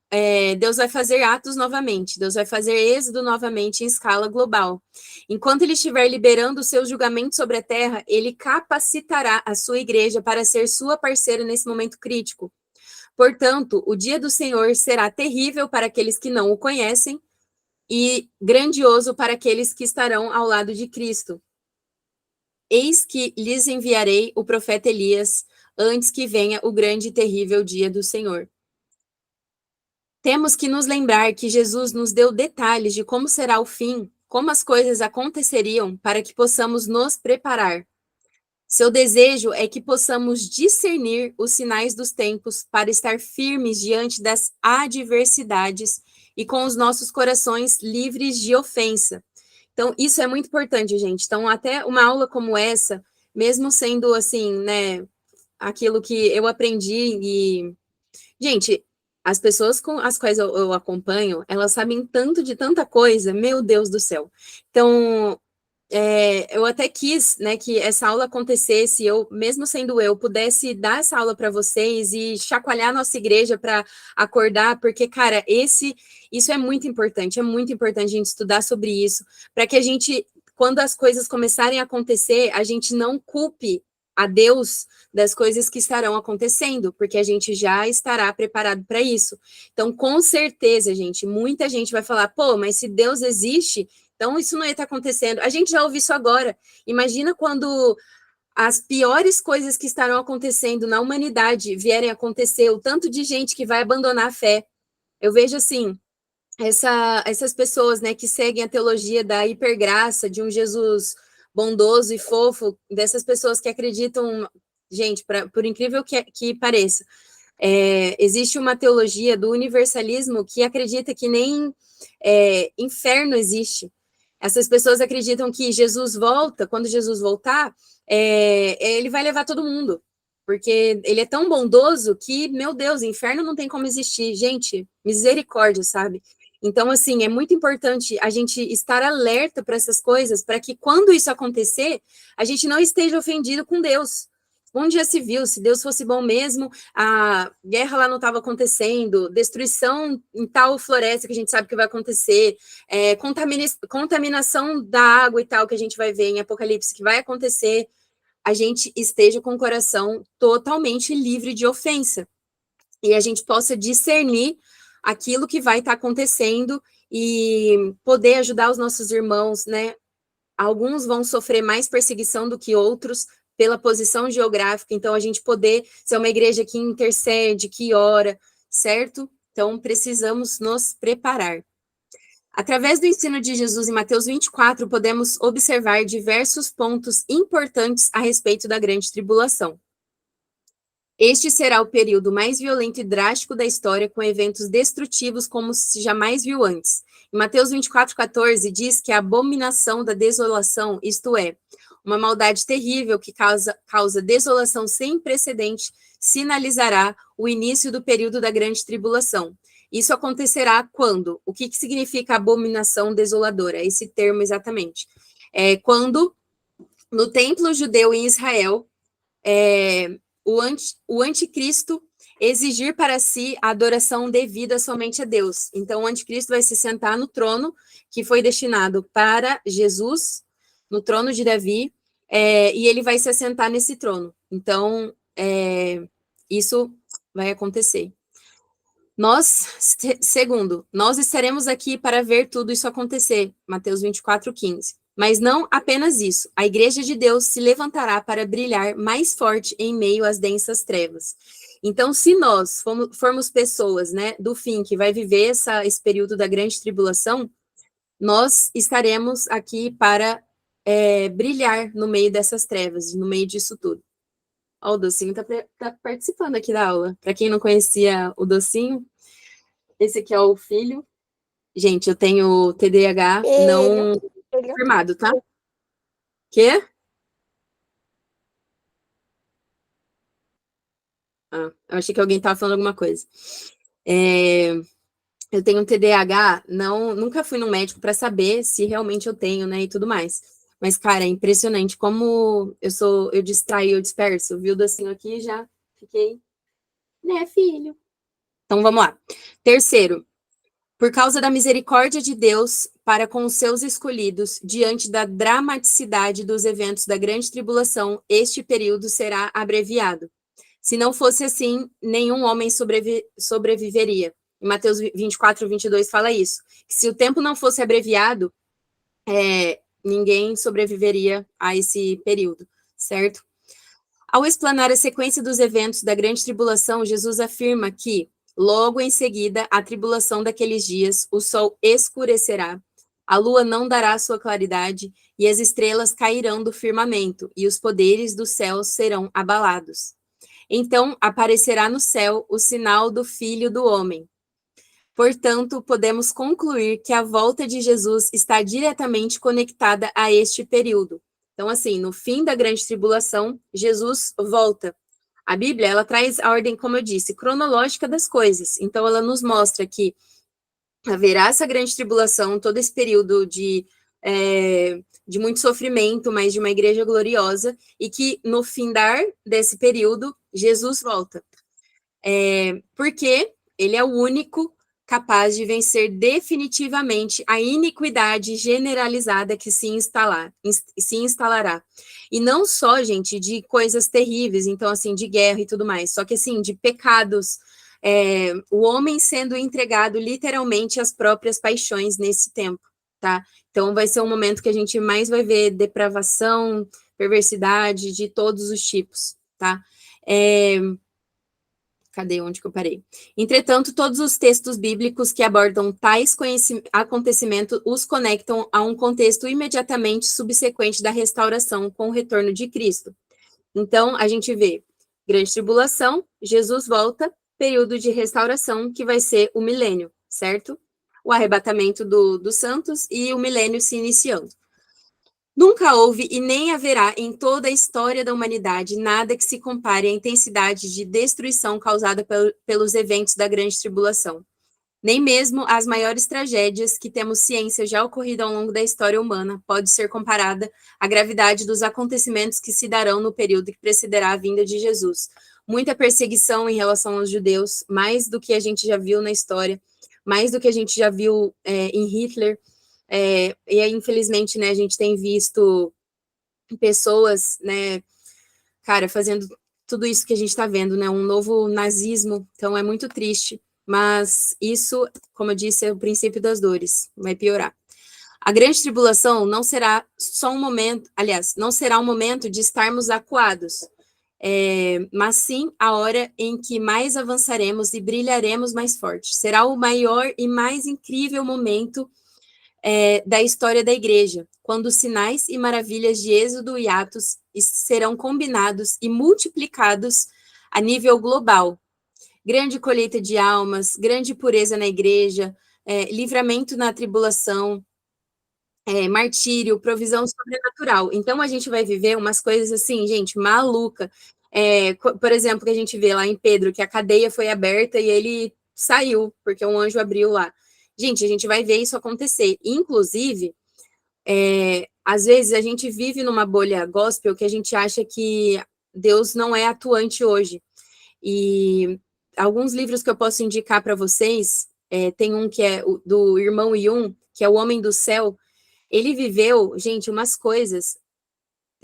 Deus vai fazer atos novamente, Deus vai fazer êxodo novamente em escala global. Enquanto ele estiver liberando o seu julgamento sobre a terra, ele capacitará a sua igreja para ser sua parceira nesse momento crítico. Portanto, o dia do Senhor será terrível para aqueles que não o conhecem e grandioso para aqueles que estarão ao lado de Cristo. Eis que lhes enviarei o profeta Elias antes que venha o grande e terrível dia do Senhor. Temos que nos lembrar que Jesus nos deu detalhes de como será o fim, como as coisas aconteceriam, para que possamos nos preparar. Seu desejo é que possamos discernir os sinais dos tempos para estar firmes diante das adversidades e com os nossos corações livres de ofensa. Então, isso é muito importante, gente. Então, até uma aula como essa, mesmo sendo assim, né, aquilo que eu aprendi e... Gente, as pessoas com as quais eu acompanho, elas sabem tanto de tanta coisa, meu Deus do céu. Então, eu até quis, né, que essa aula acontecesse, eu, mesmo sendo eu, pudesse dar essa aula para vocês e chacoalhar a nossa igreja para acordar, porque, cara, isso é muito importante a gente estudar sobre isso, para que a gente, quando as coisas começarem a acontecer, a gente não culpe a Deus das coisas que estarão acontecendo, porque a gente já estará preparado para isso. Então, com certeza, gente, muita gente vai falar, pô, mas se Deus existe, então isso não ia estar acontecendo. A gente já ouviu isso agora. Imagina quando as piores coisas que estarão acontecendo na humanidade vierem a acontecer, o tanto de gente que vai abandonar a fé. Eu vejo assim, essas pessoas, né, que seguem a teologia da hipergraça, de um Jesus bondoso e fofo, dessas pessoas que acreditam, gente, por incrível que pareça, existe uma teologia do universalismo que acredita que nem inferno existe. Essas pessoas acreditam que Jesus volta, quando Jesus voltar, ele vai levar todo mundo, porque ele é tão bondoso que, meu Deus, inferno não tem como existir. Gente, misericórdia, sabe? Então, assim, é muito importante a gente estar alerta para essas coisas, para que quando isso acontecer, a gente não esteja ofendido com Deus. Onde já se viu, se Deus fosse bom mesmo, a guerra lá não estava acontecendo, destruição em tal floresta que a gente sabe que vai acontecer, contaminação da água e tal, que a gente vai ver em Apocalipse que vai acontecer, a gente esteja com o coração totalmente livre de ofensa. E a gente possa discernir aquilo que vai estar acontecendo e poder ajudar os nossos irmãos, né? Alguns vão sofrer mais perseguição do que outros pela posição geográfica, então a gente poder ser uma igreja que intercede, que ora, certo? Então precisamos nos preparar. Através do ensino de Jesus em Mateus 24, podemos observar diversos pontos importantes a respeito da grande tribulação. Este será o período mais violento e drástico da história, com eventos destrutivos como se jamais viu antes. Em Mateus 24:14 diz que a abominação da desolação, isto é, uma maldade terrível que causa desolação sem precedente, sinalizará o início do período da grande tribulação. Isso acontecerá quando? O que significa abominação desoladora? Esse termo exatamente. Quando no templo judeu em Israel, o anticristo exigir para si a adoração devida somente a Deus. Então, o anticristo vai se sentar no trono que foi destinado para Jesus, no trono de Davi, e ele vai se assentar nesse trono. Então, isso vai acontecer. Segundo, nós estaremos aqui para ver tudo isso acontecer, Mateus 24:15. Mas não apenas isso, a igreja de Deus se levantará para brilhar mais forte em meio às densas trevas. Então, se nós formos pessoas, né, do fim, que vai viver esse período da grande tribulação, nós estaremos aqui para brilhar no meio dessas trevas, no meio disso tudo. Ó, o Docinho tá participando aqui da aula. Para quem não conhecia o Docinho, esse aqui é o filho. Gente, eu tenho TDAH não confirmado, tá? Quê? Ah, eu achei que alguém estava falando alguma coisa. Eu tenho um TDAH, nunca fui no médico para saber se realmente eu tenho, né, e tudo mais. Mas, cara, é impressionante como eu distraio, eu disperso. Viu o Docinho aqui, já fiquei, né, filho? Então, vamos lá. Terceiro, por causa da misericórdia de Deus para com os seus escolhidos, diante da dramaticidade dos eventos da grande tribulação, este período será abreviado. Se não fosse assim, nenhum homem sobreviveria. Em Mateus 24:22 fala isso, que se o tempo não fosse abreviado, ninguém sobreviveria a esse período, certo? Ao explanar a sequência dos eventos da grande tribulação, Jesus afirma que, logo em seguida, a tribulação daqueles dias, o sol escurecerá, a lua não dará sua claridade, e as estrelas cairão do firmamento, e os poderes do céu serão abalados. Então aparecerá no céu o sinal do Filho do Homem. Portanto, podemos concluir que a volta de Jesus está diretamente conectada a este período. Então, assim, no fim da grande tribulação, Jesus volta. A Bíblia, ela traz a ordem, como eu disse, cronológica das coisas. Então, ela nos mostra que haverá essa grande tribulação, todo esse período de muito sofrimento, mas de uma igreja gloriosa, e que no findar desse período, Jesus volta. Porque ele é o único capaz de vencer definitivamente a iniquidade generalizada que se instalará. E não só, gente, de coisas terríveis, então, assim, de guerra e tudo mais, só que, assim, de pecados, o homem sendo entregado literalmente às próprias paixões nesse tempo, tá? Então, vai ser um momento que a gente mais vai ver depravação, perversidade de todos os tipos, tá? Cadê onde que eu parei? Entretanto, todos os textos bíblicos que abordam tais acontecimentos os conectam a um contexto imediatamente subsequente da restauração com o retorno de Cristo. Então, a gente vê grande tribulação, Jesus volta, período de restauração, que vai ser o milênio, certo? O arrebatamento dos santos e o milênio se iniciando. Nunca houve e nem haverá em toda a história da humanidade nada que se compare à intensidade de destruição causada pelos eventos da grande tribulação. Nem mesmo as maiores tragédias que temos ciência já ocorridas ao longo da história humana pode ser comparada à gravidade dos acontecimentos que se darão no período que precederá a vinda de Jesus. Muita perseguição em relação aos judeus, mais do que a gente já viu na história, mais do que a gente já viu em Hitler. E aí, infelizmente, né, a gente tem visto pessoas, né, cara, fazendo tudo isso que a gente está vendo, né, um novo nazismo, então é muito triste, mas isso, como eu disse, é o princípio das dores, vai piorar. A grande tribulação não será só um momento, aliás, não será um momento de estarmos acuados, mas sim a hora em que mais avançaremos e brilharemos mais forte. Será o maior e mais incrível momento da história da igreja, quando os sinais e maravilhas de Êxodo e Atos serão combinados e multiplicados a nível global. Grande colheita de almas, grande pureza na igreja, livramento na tribulação, martírio, provisão sobrenatural. Então, a gente vai viver umas coisas assim, gente, maluca. Por exemplo, que a gente vê lá em Pedro, que a cadeia foi aberta e ele saiu, porque um anjo abriu lá. Gente, a gente vai ver isso acontecer. Inclusive, às vezes a gente vive numa bolha gospel que a gente acha que Deus não é atuante hoje. E alguns livros que eu posso indicar para vocês, tem um que é do irmão Yun, que é O Homem do Céu. Ele viveu, gente, umas coisas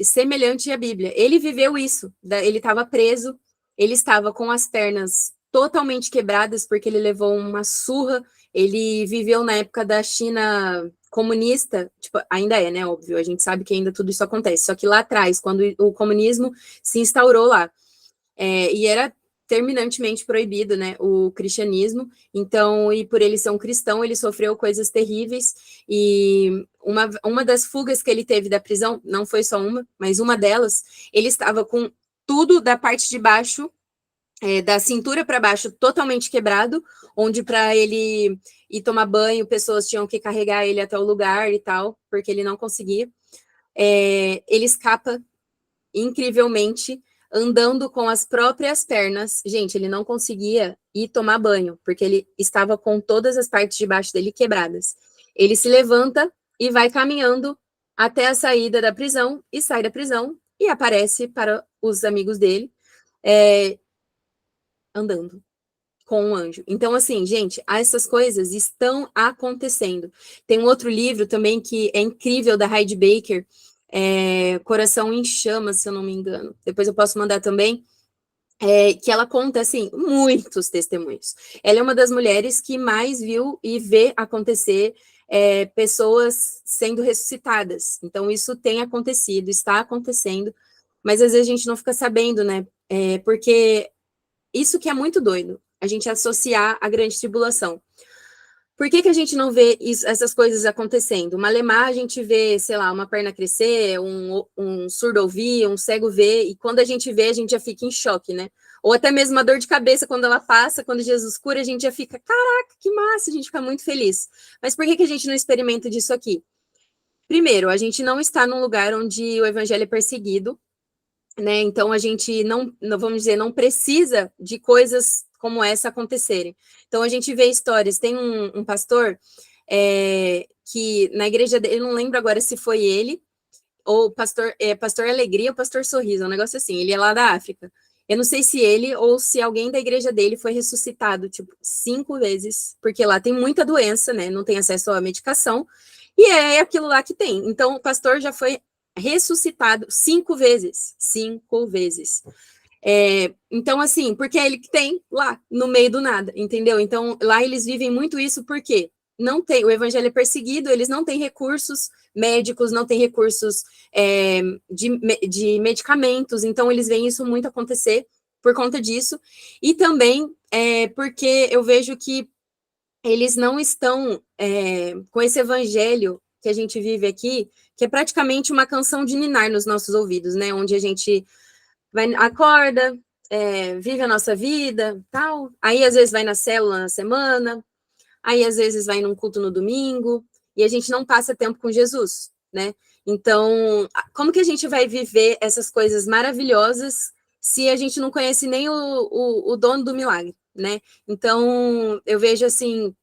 semelhantes à Bíblia. Ele viveu isso. Ele estava preso, ele estava com as pernas totalmente quebradas, porque ele levou uma surra. Ele viveu na época da China comunista, tipo, ainda é, né, óbvio, a gente sabe que ainda tudo isso acontece, só que lá atrás, quando o comunismo se instaurou lá, e era terminantemente proibido, né, o cristianismo, então, e por ele ser um cristão, ele sofreu coisas terríveis, e uma das fugas que ele teve da prisão, não foi só uma, mas uma delas, ele estava com tudo da parte de baixo, da cintura para baixo totalmente quebrado, onde para ele ir tomar banho, pessoas tinham que carregar ele até o lugar e tal, porque ele não conseguia. Ele escapa incrivelmente, andando com as próprias pernas. Gente, ele não conseguia ir tomar banho, porque ele estava com todas as partes de baixo dele quebradas. Ele se levanta e vai caminhando até a saída da prisão, e sai da prisão, e aparece para os amigos dele, andando com um anjo. Então, assim, gente, essas coisas estão acontecendo. Tem um outro livro também que é incrível, da Heidi Baker, Coração em Chamas, se eu não me engano. Depois eu posso mandar também, que ela conta, assim, muitos testemunhos. Ela é uma das mulheres que mais viu e vê acontecer pessoas sendo ressuscitadas. Então, isso tem acontecido, está acontecendo, mas às vezes a gente não fica sabendo, né? Porque isso que é muito doido, a gente associar a grande tribulação. Por que a gente não vê essas coisas acontecendo? Malemar, a gente vê, sei lá, uma perna crescer, um surdo ouvir, um cego ver, e quando a gente vê, a gente já fica em choque, né? Ou até mesmo uma dor de cabeça, quando ela passa, quando Jesus cura, a gente já fica, caraca, que massa, a gente fica muito feliz. Mas por que a gente não experimenta disso aqui? Primeiro, a gente não está num lugar onde o evangelho é perseguido, né? Então a gente não, vamos dizer, não precisa de coisas como essa acontecerem. Então a gente vê histórias. Tem um pastor que na igreja dele, eu não lembro agora se foi ele ou pastor Alegria ou pastor Sorriso, um negócio assim. Ele é lá da África. Eu não sei se ele ou se alguém da igreja dele foi ressuscitado, tipo, 5 vezes, porque lá tem muita doença, né? Não tem acesso à medicação, e é aquilo lá que tem. Então, o pastor já foi ressuscitado 5 vezes. 5 vezes. Então, assim, porque é ele que tem lá, no meio do nada, entendeu? Então, lá eles vivem muito isso, porque não tem, o evangelho é perseguido, eles não têm recursos médicos, não têm recursos de medicamentos, então eles veem isso muito acontecer, por conta disso, e também porque eu vejo que eles não estão com esse evangelho que a gente vive aqui, que é praticamente uma canção de ninar nos nossos ouvidos, né? Onde a gente acorda, vive a nossa vida, tal. Aí às vezes vai na célula na semana, aí às vezes vai num culto no domingo, e a gente não passa tempo com Jesus, né? Então, como que a gente vai viver essas coisas maravilhosas se a gente não conhece nem o dono do milagre, né? Então, eu vejo assim,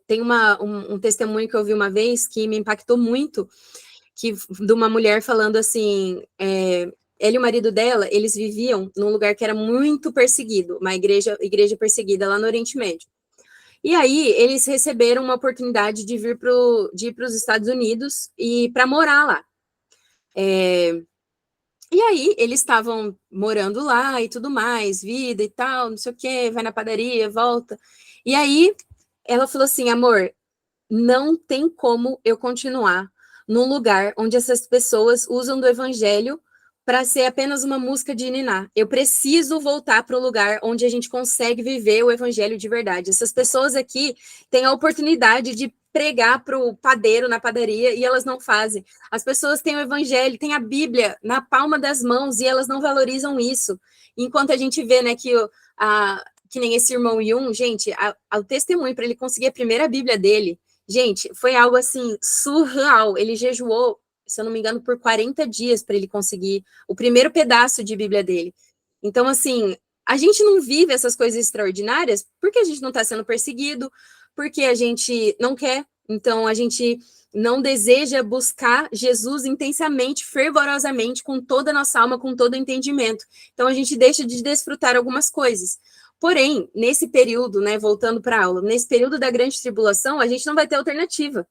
tem um testemunho que eu vi uma vez que me impactou muito, que de uma mulher falando assim, ela e o marido dela, eles viviam num lugar que era muito perseguido, uma igreja perseguida lá no Oriente Médio. E aí eles receberam uma oportunidade de de ir para os Estados Unidos e para morar lá. E aí eles estavam morando lá e tudo mais, vida e tal, não sei o quê, vai na padaria, volta. E aí ela falou assim, amor, não tem como eu continuar num lugar onde essas pessoas usam do evangelho para ser apenas uma música de niná. Eu preciso voltar para o lugar onde a gente consegue viver o evangelho de verdade. Essas pessoas aqui têm a oportunidade de pregar para o padeiro na padaria e elas não fazem. As pessoas têm o evangelho, têm a Bíblia na palma das mãos e elas não valorizam isso. Enquanto a gente vê, né, que nem esse irmão Yun, gente, o testemunho para ele conseguir a primeira Bíblia dele, gente, foi algo assim surreal. Ele jejuou, se eu não me engano, por 40 dias para ele conseguir o primeiro pedaço de Bíblia dele. Então, assim, a gente não vive essas coisas extraordinárias porque a gente não está sendo perseguido, porque a gente não quer. Então, a gente não deseja buscar Jesus intensamente, fervorosamente, com toda a nossa alma, com todo o entendimento. Então, a gente deixa de desfrutar algumas coisas. Porém, nesse período, né, voltando para a aula, nesse período da grande tribulação, a gente não vai ter alternativa.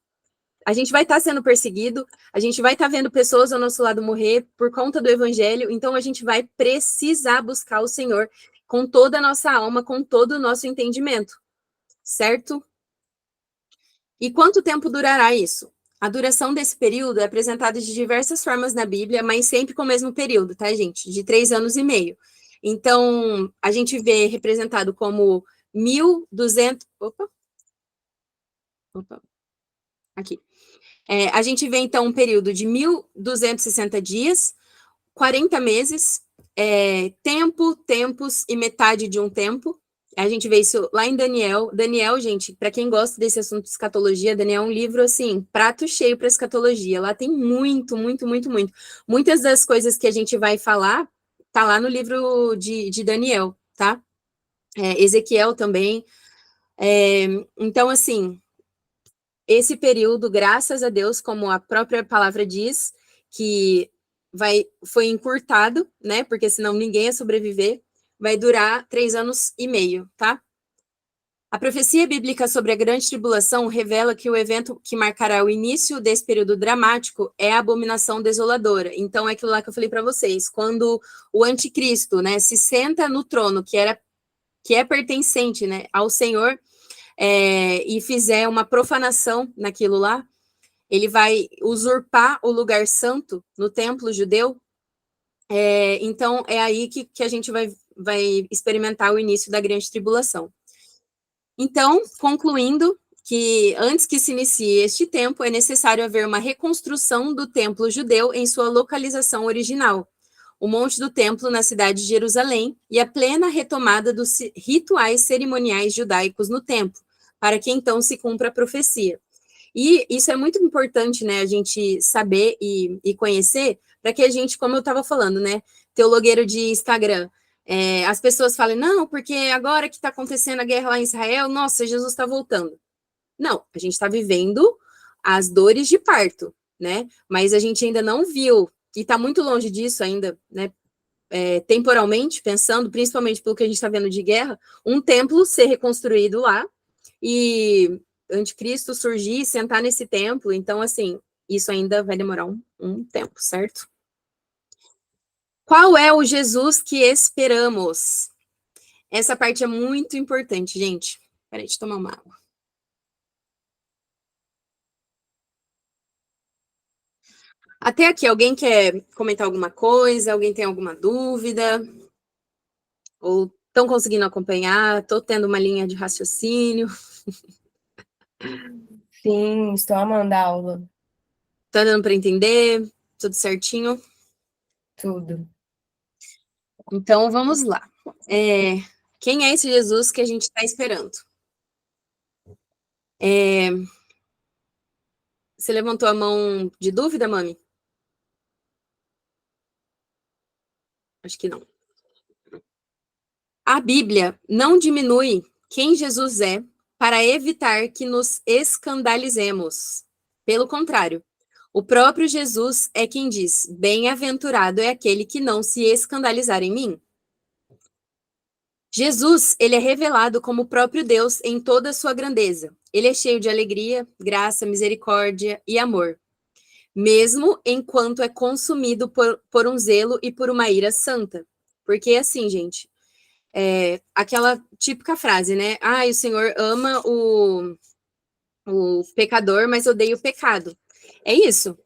A gente vai estar sendo perseguido, a gente vai estar vendo pessoas ao nosso lado morrer por conta do evangelho, então a gente vai precisar buscar o Senhor com toda a nossa alma, com todo o nosso entendimento, certo? E quanto tempo durará isso? A duração desse período é apresentada de diversas formas na Bíblia, mas sempre com o mesmo período, tá, gente? De 3 anos e meio. Então, a gente vê representado como 1.200. Opa, aqui. A gente vê, então, um período de 1.260 dias, 40 meses, tempos e metade de um tempo. A gente vê isso lá em Daniel. Daniel, gente, para quem gosta desse assunto de escatologia, Daniel é um livro, assim, prato cheio para escatologia. Lá tem muito, muito, muito, muito. Muitas das coisas que a gente vai falar tá lá no livro de Daniel, tá? Ezequiel também. Então, assim, esse período, graças a Deus, como a própria palavra diz, que foi encurtado, né? Porque senão ninguém ia sobreviver, vai durar 3 anos e meio, tá? A profecia bíblica sobre a grande tribulação revela que o evento que marcará o início desse período dramático é a abominação desoladora. Então, é aquilo lá que eu falei para vocês, quando o anticristo, né, se senta no trono que é pertencente, né, ao Senhor, e fizer uma profanação naquilo lá, ele vai usurpar o lugar santo no templo judeu. Então, é aí que a gente vai experimentar o início da grande tribulação. Então, concluindo que antes que se inicie este tempo, é necessário haver uma reconstrução do templo judeu em sua localização original, o Monte do Templo na cidade de Jerusalém e a plena retomada dos rituais cerimoniais judaicos no templo, para que então se cumpra a profecia. E isso é muito importante, né, a gente saber e conhecer, para que a gente, como eu estava falando, né, teologueiro de Instagram, as pessoas falem, não, porque agora que está acontecendo a guerra lá em Israel, nossa, Jesus está voltando. Não, a gente está vivendo as dores de parto, né, mas a gente ainda não viu, e está muito longe disso ainda, né, temporalmente, pensando, principalmente pelo que a gente está vendo de guerra, um templo ser reconstruído lá, e anticristo surgir e sentar nesse templo. Então, assim, isso ainda vai demorar um tempo, certo? Qual é o Jesus que esperamos? Essa parte é muito importante, gente. Peraí, deixa eu tomar uma água. Até aqui, alguém quer comentar alguma coisa? Alguém tem alguma dúvida? Ou estão conseguindo acompanhar? Estou tendo uma linha de raciocínio? Sim, estou amando a aula. Tá dando para entender? Tudo certinho? Tudo. Então, vamos lá. Quem é esse Jesus que a gente está esperando? Você levantou a mão de dúvida, Mami? Acho que não. A Bíblia não diminui quem Jesus é para evitar que nos escandalizemos. Pelo contrário, o próprio Jesus é quem diz: bem-aventurado é aquele que não se escandalizar em mim. Jesus, ele é revelado como o próprio Deus em toda a sua grandeza. Ele é cheio de alegria, graça, misericórdia e amor, mesmo enquanto é consumido por um zelo e por uma ira santa. Porque assim, gente, aquela típica frase, né? O Senhor ama o pecador, mas odeia o pecado. É isso.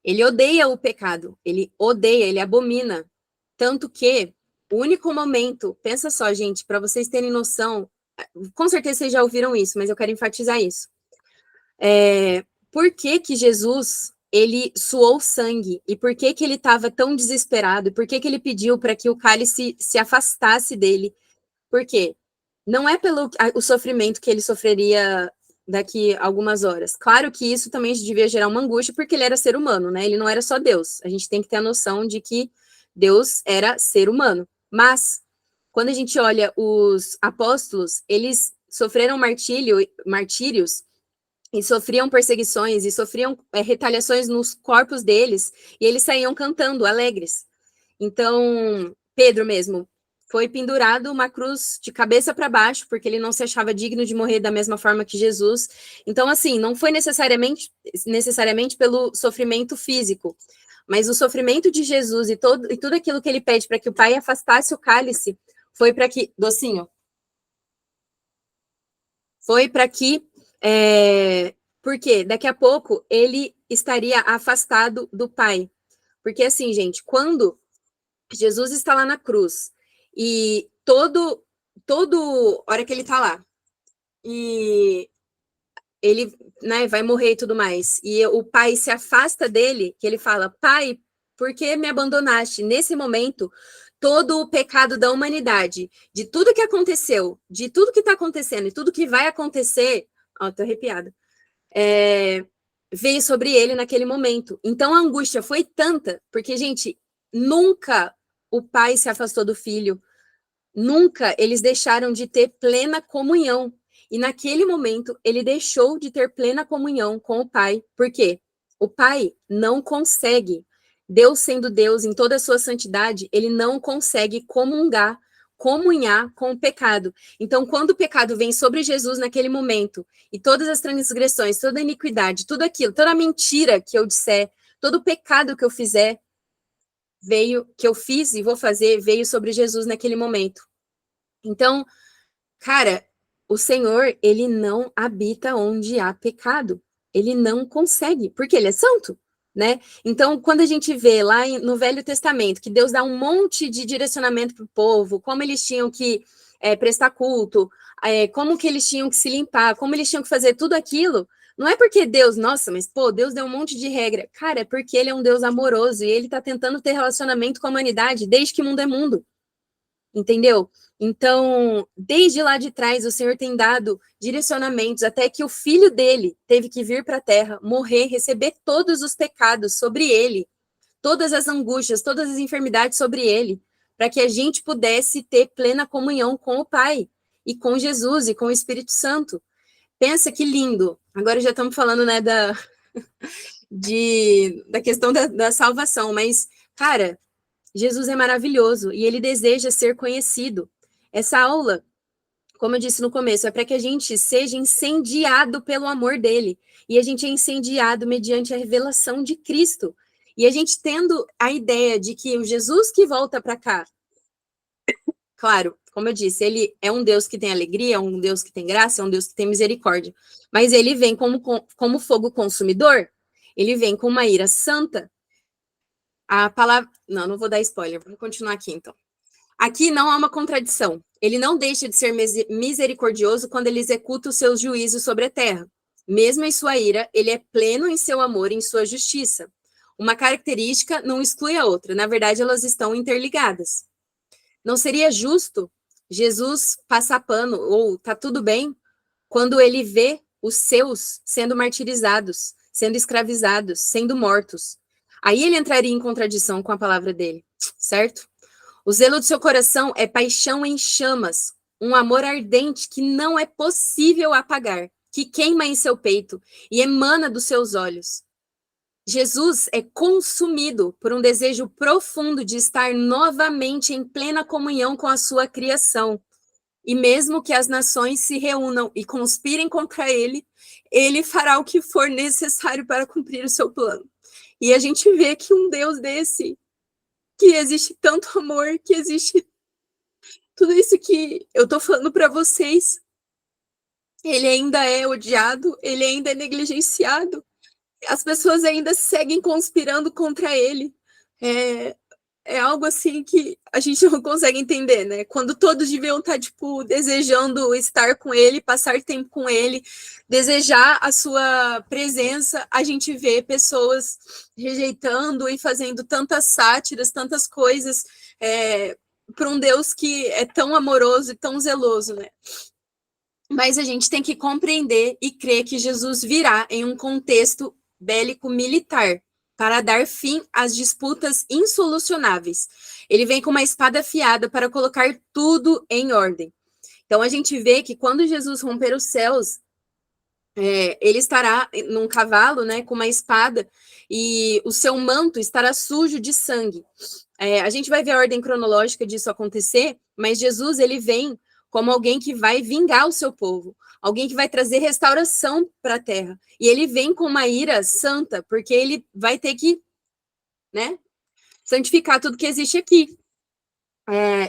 Ele odeia o pecado, ele odeia, ele abomina. Tanto que o único momento, pensa só, gente, para vocês terem noção, com certeza vocês já ouviram isso, mas eu quero enfatizar isso. Por que que Jesus, ele suou sangue? E por que que ele estava tão desesperado? E por que que ele pediu para que o cálice se afastasse dele? Por quê? Não é pelo o sofrimento que ele sofreria daqui a algumas horas. Claro que isso também devia gerar uma angústia, porque ele era ser humano, né? Ele não era só Deus. A gente tem que ter a noção de que Deus era ser humano. Mas, quando a gente olha os apóstolos, eles sofreram martírios e sofriam perseguições e sofriam retaliações nos corpos deles, e eles saíam cantando, alegres. Então, Pedro mesmo foi pendurado uma cruz de cabeça para baixo, porque ele não se achava digno de morrer da mesma forma que Jesus. Então, assim, não foi necessariamente pelo sofrimento físico, mas o sofrimento de Jesus e tudo aquilo que ele pede para que o Pai afastasse o cálice, foi para que... Docinho. Foi para que... porque daqui a pouco ele estaria afastado do Pai. Porque, assim, gente, quando Jesus está lá na cruz e hora que ele está lá e ele, né, vai morrer e tudo mais, e o pai se afasta dele, que ele fala: pai, por que me abandonaste? Nesse momento, todo o pecado da humanidade, de tudo que aconteceu, de tudo que está acontecendo e tudo que vai acontecer, tô arrepiada, veio sobre ele naquele momento. Então a angústia foi tanta, porque, gente, nunca o pai se afastou do filho, nunca eles deixaram de ter plena comunhão. E naquele momento ele deixou de ter plena comunhão com o pai. Por quê? O pai não consegue, Deus sendo Deus em toda a sua santidade, ele não consegue comunhar com o pecado. Então, quando o pecado vem sobre Jesus naquele momento, e todas as transgressões, toda a iniquidade, tudo aquilo, toda a mentira que eu disser, todo o pecado que eu fizer, que eu fiz e vou fazer, veio sobre Jesus naquele momento. Então, cara, o Senhor, ele não habita onde há pecado. Ele não consegue, porque ele é santo, né? Então, quando a gente vê lá no Velho Testamento que Deus dá um monte de direcionamento para o povo, como eles tinham que prestar culto, como que eles tinham que se limpar, como eles tinham que fazer tudo aquilo, não é porque Deus, nossa, mas pô, Deus deu um monte de regra. Cara, é porque ele é um Deus amoroso e ele está tentando ter relacionamento com a humanidade desde que mundo é mundo. Entendeu? Então, desde lá de trás, o Senhor tem dado direcionamentos até que o filho dele teve que vir para a terra, morrer, receber todos os pecados sobre ele, todas as angústias, todas as enfermidades sobre ele, para que a gente pudesse ter plena comunhão com o Pai e com Jesus e com o Espírito Santo. Pensa que lindo. Agora já estamos falando, né, da questão da salvação, mas, cara, Jesus é maravilhoso e ele deseja ser conhecido. Essa aula, como eu disse no começo, é para que a gente seja incendiado pelo amor dele. E a gente é incendiado mediante a revelação de Cristo. E a gente tendo a ideia de que o Jesus que volta para cá, claro, como eu disse, ele é um Deus que tem alegria, é um Deus que tem graça, é um Deus que tem misericórdia. Mas ele vem como fogo consumidor, ele vem com uma ira santa. A palavra... Não vou dar spoiler, vamos continuar aqui, então. Aqui não há uma contradição. Ele não deixa de ser misericordioso quando ele executa os seus juízos sobre a terra. Mesmo em sua ira, ele é pleno em seu amor e em sua justiça. Uma característica não exclui a outra. Na verdade, elas estão interligadas. Não seria justo Jesus passar pano ou tá tudo bem quando ele vê os seus sendo martirizados, sendo escravizados, sendo mortos. Aí ele entraria em contradição com a palavra dele, certo? O zelo do seu coração é paixão em chamas, um amor ardente que não é possível apagar, que queima em seu peito e emana dos seus olhos. Jesus é consumido por um desejo profundo de estar novamente em plena comunhão com a sua criação. E mesmo que as nações se reúnam e conspirem contra ele, ele fará o que for necessário para cumprir o seu plano. E a gente vê que um Deus desse, que existe tanto amor, que existe tudo isso que eu tô falando para vocês, ele ainda é odiado, ele ainda é negligenciado, as pessoas ainda seguem conspirando contra ele. É algo assim que a gente não consegue entender, né? Quando todos deviam estar, tipo, desejando estar com ele, passar tempo com ele, desejar a sua presença, a gente vê pessoas rejeitando e fazendo tantas sátiras, tantas coisas para um Deus que é tão amoroso e tão zeloso, né? Mas a gente tem que compreender e crer que Jesus virá em um contexto bélico militar, para dar fim às disputas insolucionáveis. Ele vem com uma espada afiada para colocar tudo em ordem. Então, a gente vê que quando Jesus romper os céus, ele estará num cavalo, né, com uma espada, e o seu manto estará sujo de sangue. A gente vai ver a ordem cronológica disso acontecer, mas Jesus, ele vem como alguém que vai vingar o seu povo, alguém que vai trazer restauração para a terra. E ele vem com uma ira santa, porque ele vai ter que, né, santificar tudo que existe aqui.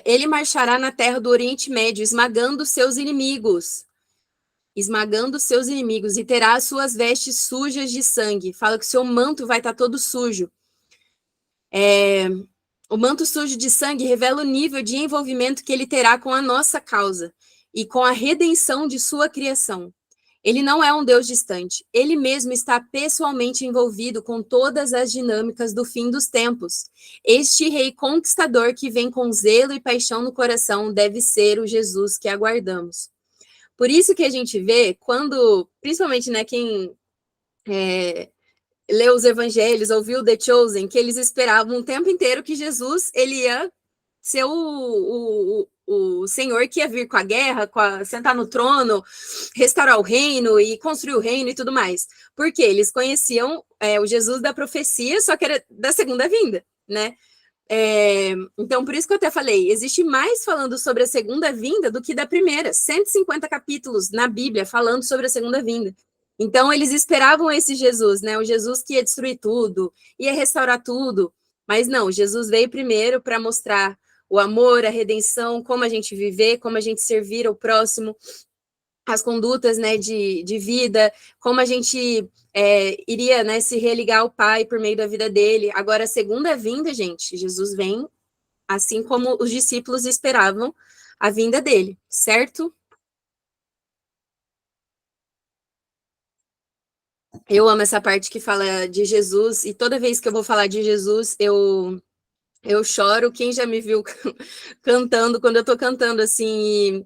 Ele marchará na terra do Oriente Médio, esmagando seus inimigos, e terá as suas vestes sujas de sangue. Fala que seu manto vai estar todo sujo. O manto sujo de sangue revela o nível de envolvimento que ele terá com a nossa causa e com a redenção de sua criação. Ele não é um Deus distante. Ele mesmo está pessoalmente envolvido com todas as dinâmicas do fim dos tempos. Este rei conquistador que vem com zelo e paixão no coração deve ser o Jesus que aguardamos. Por isso que a gente vê quando, principalmente, né, quem leu os evangelhos, ouviu The Chosen, que eles esperavam um tempo inteiro que Jesus ele ia ser o Senhor que ia vir com a guerra, sentar no trono, restaurar o reino e construir o reino e tudo mais. Porque eles conheciam o Jesus da profecia, só que era da segunda vinda, né? Então, por isso que eu até falei, existe mais falando sobre a segunda vinda do que da primeira. 150 capítulos na Bíblia falando sobre a segunda vinda. Então, eles esperavam esse Jesus, né? O Jesus que ia destruir tudo, ia restaurar tudo. Mas não, Jesus veio primeiro para mostrar o amor, a redenção, como a gente viver, como a gente servir ao próximo, as condutas, né, de vida, como a gente iria, né, se religar ao Pai por meio da vida dele. Agora, a segunda vinda, gente, Jesus vem assim como os discípulos esperavam a vinda dele, certo? Eu amo essa parte que fala de Jesus, e toda vez que eu vou falar de Jesus, eu choro. Quem já me viu cantando, quando eu tô cantando, assim,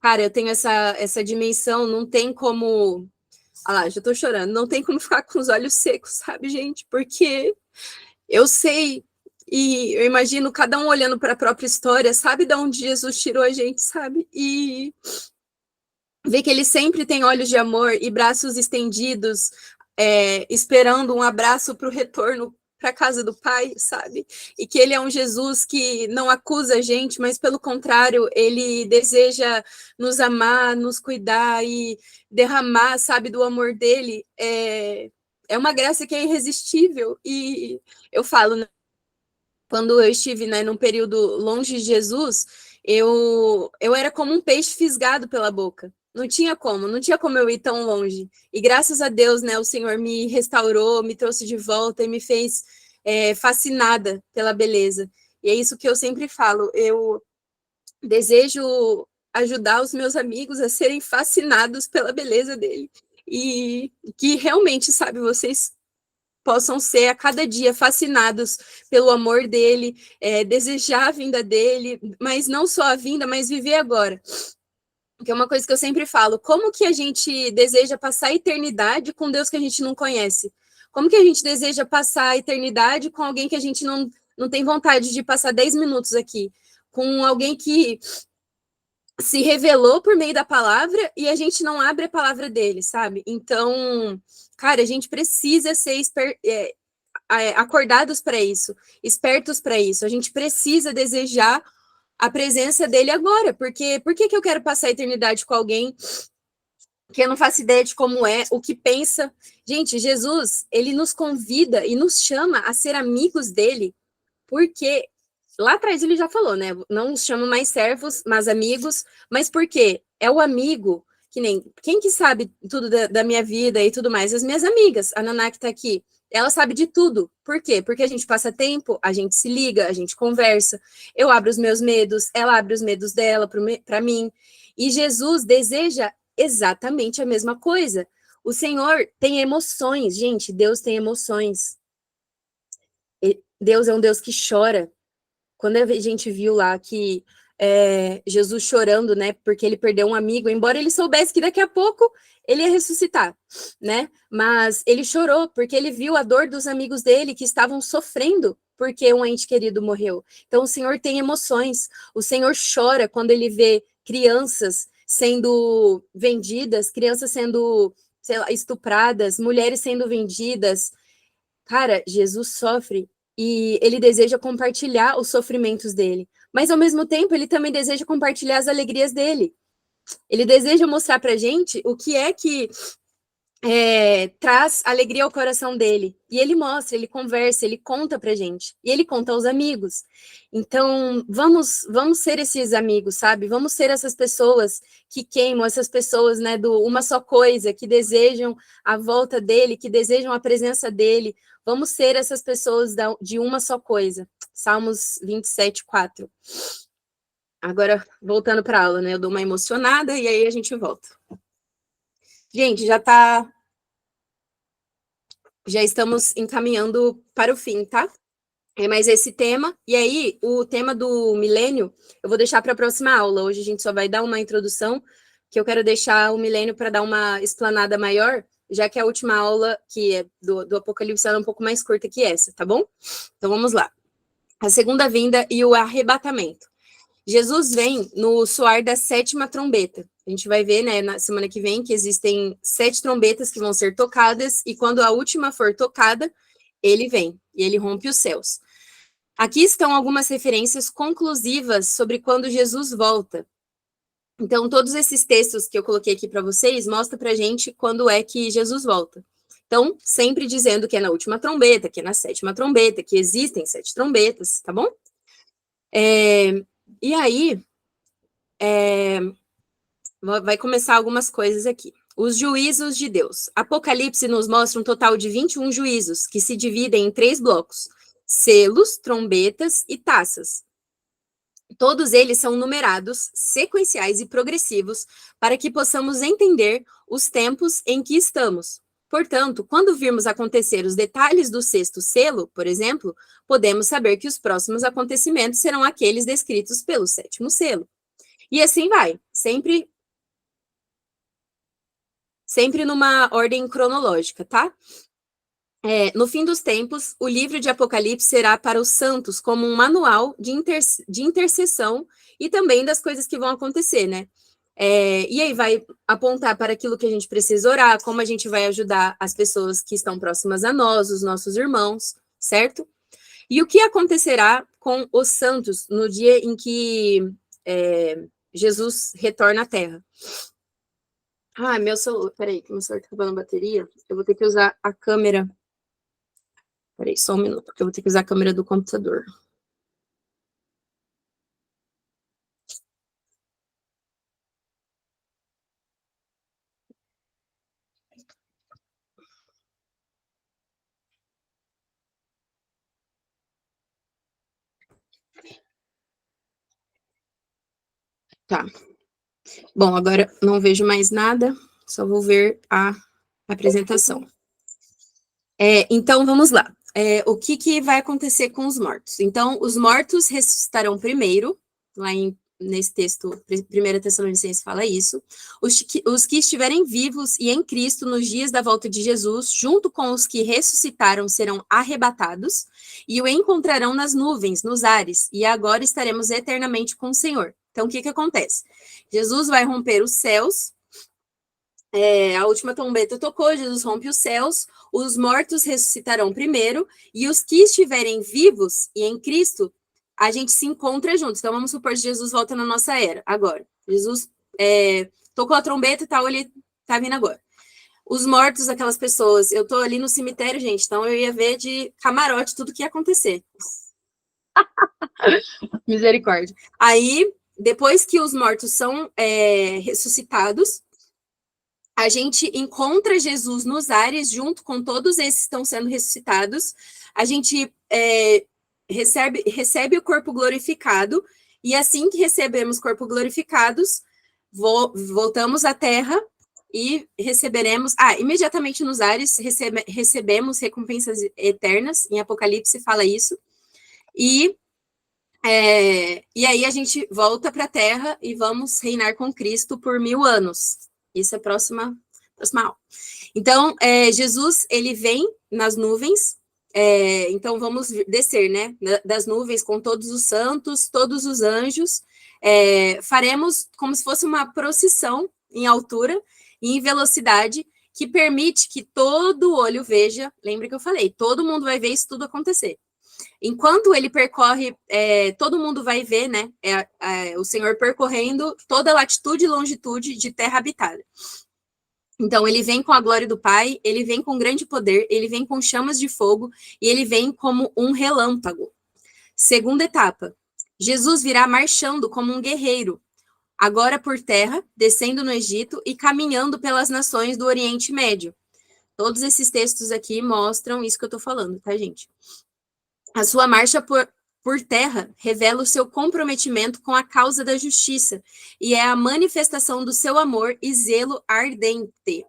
cara, eu tenho essa dimensão, não tem como... Ah lá, já tô chorando. Não tem como ficar com os olhos secos, sabe, gente? Porque eu sei, e eu imagino cada um olhando para a própria história, sabe de onde Jesus tirou a gente, sabe? E ver que ele sempre tem olhos de amor e braços estendidos, esperando um abraço para o retorno para a casa do Pai, sabe? E que ele é um Jesus que não acusa a gente, mas pelo contrário, ele deseja nos amar, nos cuidar e derramar, sabe, do amor dele. É uma graça que é irresistível. E eu falo, né, quando eu estive, né, num período longe de Jesus, eu era como um peixe fisgado pela boca. Não tinha como eu ir tão longe. E graças a Deus, né, o Senhor me restaurou, me trouxe de volta e me fez fascinada pela beleza. E é isso que eu sempre falo. Desejo ajudar os meus amigos a serem fascinados pela beleza dele. E que realmente, sabe, vocês possam ser a cada dia fascinados pelo amor dele, desejar a vinda dele, mas não só a vinda, mas viver agora. Que é uma coisa que eu sempre falo, como que a gente deseja passar a eternidade com Deus que a gente não conhece? Como que a gente deseja passar a eternidade com alguém que a gente não tem vontade de passar 10 minutos aqui? Com alguém que se revelou por meio da palavra e a gente não abre a palavra dele, sabe? Então, cara, a gente precisa ser acordados para isso, espertos para isso. A gente precisa desejar a presença dele agora, porque por que eu quero passar a eternidade com alguém que eu não faço ideia de como é, o que pensa? Gente, Jesus, ele nos convida e nos chama a ser amigos dele, porque lá atrás ele já falou, né? Não os chama mais servos, mas amigos. Mas por quê? É o amigo, que nem quem que sabe tudo da minha vida e tudo mais? As minhas amigas, a Naná que tá aqui. Ela sabe de tudo. Por quê? Porque a gente passa tempo, a gente se liga, a gente conversa. Eu abro os meus medos, ela abre os medos dela para mim. E Jesus deseja exatamente a mesma coisa. O Senhor tem emoções, gente. Deus tem emoções. Deus é um Deus que chora. Quando a gente viu lá que Jesus chorando, né, porque ele perdeu um amigo, embora ele soubesse que daqui a pouco ele ia ressuscitar, né, mas ele chorou porque ele viu a dor dos amigos dele que estavam sofrendo porque um ente querido morreu. Então o Senhor tem emoções, o Senhor chora quando ele vê crianças sendo vendidas, crianças sendo, sei lá, estupradas, mulheres sendo vendidas. Cara, Jesus sofre e ele deseja compartilhar os sofrimentos dele, mas ao mesmo tempo ele também deseja compartilhar as alegrias dele. Ele deseja mostrar pra gente o que é que traz alegria ao coração dele. E ele mostra, ele conversa, ele conta pra gente. E ele conta aos amigos. Então, vamos ser esses amigos, sabe? Vamos ser essas pessoas que queimam, essas pessoas, né, do uma só coisa, que desejam a volta dele, que desejam a presença dele. Vamos ser essas pessoas de uma só coisa. Salmos 27:4. Agora, voltando para a aula, né? Eu dou uma emocionada e aí a gente volta. Gente, já estamos encaminhando para o fim, tá? É mais esse tema. E aí, o tema do milênio, eu vou deixar para a próxima aula. Hoje a gente só vai dar uma introdução, que eu quero deixar o milênio para dar uma explanada maior, já que a última aula, que é do Apocalipse, ela é um pouco mais curta que essa, tá bom? Então vamos lá. A segunda vinda e o arrebatamento. Jesus vem no soar da sétima trombeta. A gente vai ver, né, na semana que vem, que existem 7 trombetas que vão ser tocadas, e quando a última for tocada, ele vem e ele rompe os céus. Aqui estão algumas referências conclusivas sobre quando Jesus volta. Então, todos esses textos que eu coloquei aqui para vocês mostram para a gente quando é que Jesus volta. Então, sempre dizendo que é na última trombeta, que é na sétima trombeta, que existem 7 trombetas, tá bom? E aí, vai começar algumas coisas aqui. Os juízos de Deus. Apocalipse nos mostra um total de 21 juízos, que se dividem em 3 blocos: selos, trombetas e taças. Todos eles são numerados, sequenciais e progressivos, para que possamos entender os tempos em que estamos. Portanto, quando virmos acontecer os detalhes do sexto selo, por exemplo, podemos saber que os próximos acontecimentos serão aqueles descritos pelo sétimo selo. E assim vai, sempre numa ordem cronológica, tá? No fim dos tempos, o livro de Apocalipse será para os santos como um manual de intercessão e também das coisas que vão acontecer, né? E aí vai apontar para aquilo que a gente precisa orar, como a gente vai ajudar as pessoas que estão próximas a nós, os nossos irmãos, certo? E o que acontecerá com os santos no dia em que Jesus retorna à Terra? Ah, meu celular, peraí, que meu celular tá acabando a bateria. Eu vou ter que usar a câmera. Peraí, só um minuto, porque eu vou ter que usar a câmera do computador. Tá. Bom, agora não vejo mais nada, só vou ver a apresentação. Então, vamos lá. O que vai acontecer com os mortos? Então, os mortos ressuscitarão primeiro, nesse texto, 1 Tessalonicenses fala isso. Os que estiverem vivos e em Cristo nos dias da volta de Jesus, junto com os que ressuscitaram, serão arrebatados e o encontrarão nas nuvens, nos ares, e agora estaremos eternamente com o Senhor. Então, o que acontece? Jesus vai romper os céus, a última trombeta tocou, Jesus rompe os céus, os mortos ressuscitarão primeiro, e os que estiverem vivos e em Cristo, a gente se encontra juntos. Então, vamos supor que Jesus volta na nossa era, agora. Jesus tocou a trombeta e tal, ele tá vindo agora. Os mortos, aquelas pessoas, eu tô ali no cemitério, gente, então eu ia ver de camarote tudo que ia acontecer. Misericórdia. Aí, depois que os mortos são ressuscitados, a gente encontra Jesus nos ares, junto com todos esses que estão sendo ressuscitados. A gente recebe o corpo glorificado, e assim que recebemos corpo glorificados, voltamos à terra e receberemos... imediatamente nos ares recebemos recompensas eternas, em Apocalipse fala isso, e aí a gente volta para a terra e vamos reinar com Cristo por 1000 anos. Isso é próxima aula. Então, Jesus, ele vem nas nuvens, então vamos descer, né, das nuvens com todos os santos, todos os anjos, faremos como se fosse uma procissão em altura e em velocidade, que permite que todo olho veja, lembra que eu falei, todo mundo vai ver isso tudo acontecer. Enquanto ele percorre, todo mundo vai ver, né, o Senhor percorrendo toda a latitude e longitude de terra habitada. Então, ele vem com a glória do Pai, ele vem com grande poder, ele vem com chamas de fogo, e ele vem como um relâmpago. Segunda etapa, Jesus virá marchando como um guerreiro, agora por terra, descendo no Egito e caminhando pelas nações do Oriente Médio. Todos esses textos aqui mostram isso que eu tô falando, tá, gente? A sua marcha por terra revela o seu comprometimento com a causa da justiça e é a manifestação do seu amor e zelo ardente.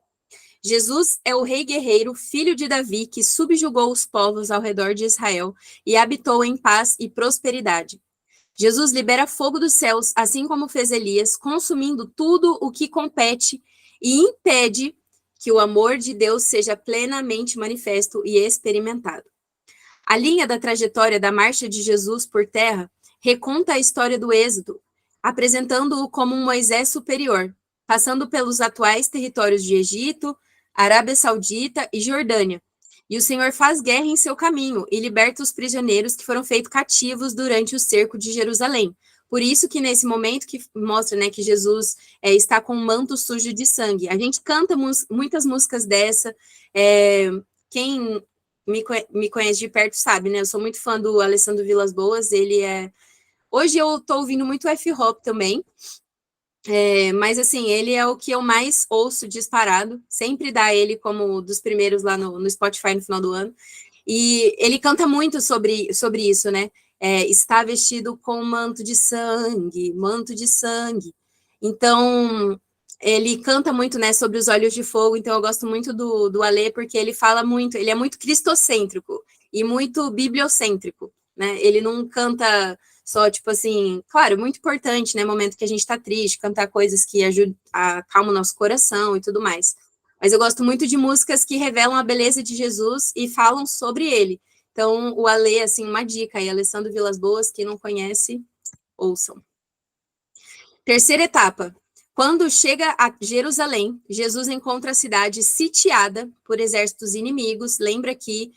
Jesus é o rei guerreiro, filho de Davi, que subjugou os povos ao redor de Israel e habitou em paz e prosperidade. Jesus libera fogo dos céus, assim como fez Elias, consumindo tudo o que compete e impede que o amor de Deus seja plenamente manifesto e experimentado. A linha da trajetória da marcha de Jesus por terra reconta a história do Êxodo, apresentando-o como um Moisés superior, passando pelos atuais territórios de Egito, Arábia Saudita e Jordânia. E o Senhor faz guerra em seu caminho e liberta os prisioneiros que foram feitos cativos durante o cerco de Jerusalém. Por isso que nesse momento que mostra, né, que Jesus está com um manto sujo de sangue. A gente canta muitas músicas dessa. Quem me conhece de perto sabe, né? Eu sou muito fã do Alessandro Vilas Boas. Hoje eu tô ouvindo muito F-Hop também. Mas assim, ele é o que eu mais ouço disparado, sempre dá ele como dos primeiros lá no Spotify no final do ano, e ele canta muito sobre isso, né, está vestido com manto de sangue, então ele canta muito, né, sobre os olhos de fogo, então eu gosto muito do Alê, porque ele fala muito, ele é muito cristocêntrico, e muito bibliocêntrico, né, ele não canta... Só, tipo assim, claro, muito importante, né, momento que a gente tá triste, cantar coisas que acalmam o nosso coração e tudo mais. Mas eu gosto muito de músicas que revelam a beleza de Jesus e falam sobre ele. Então, o Alê, assim, uma dica aí, Alessandro Vilas Boas, quem não conhece, ouçam. Terceira etapa. Quando chega a Jerusalém, Jesus encontra a cidade sitiada por exércitos inimigos. Lembra que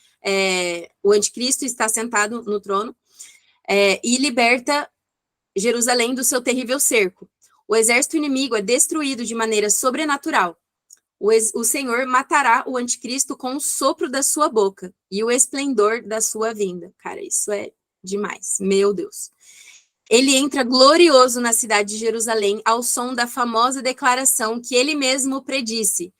o anticristo está sentado no trono. E liberta Jerusalém do seu terrível cerco. O exército inimigo é destruído de maneira sobrenatural. O Senhor matará o anticristo com o sopro da sua boca e o esplendor da sua vinda. Cara, isso é demais. Meu Deus. Ele entra glorioso na cidade de Jerusalém ao som da famosa declaração que ele mesmo predisse.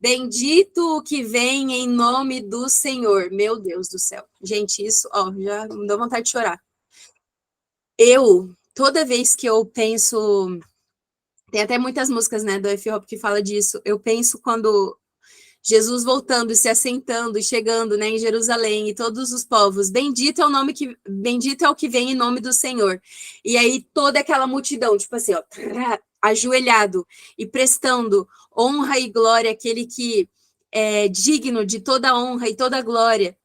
Bendito o que vem em nome do Senhor. Meu Deus do céu. Gente, isso, já me deu vontade de chorar. Toda vez que eu penso Tem até muitas músicas, né, do F-Hop que fala disso. Eu penso quando Jesus voltando e se assentando e chegando, né, em Jerusalém, e todos os povos, bendito é o que vem em nome do Senhor. E aí toda aquela multidão, tipo assim, ó, ajoelhado e prestando honra e glória àquele que é digno de toda honra e toda glória.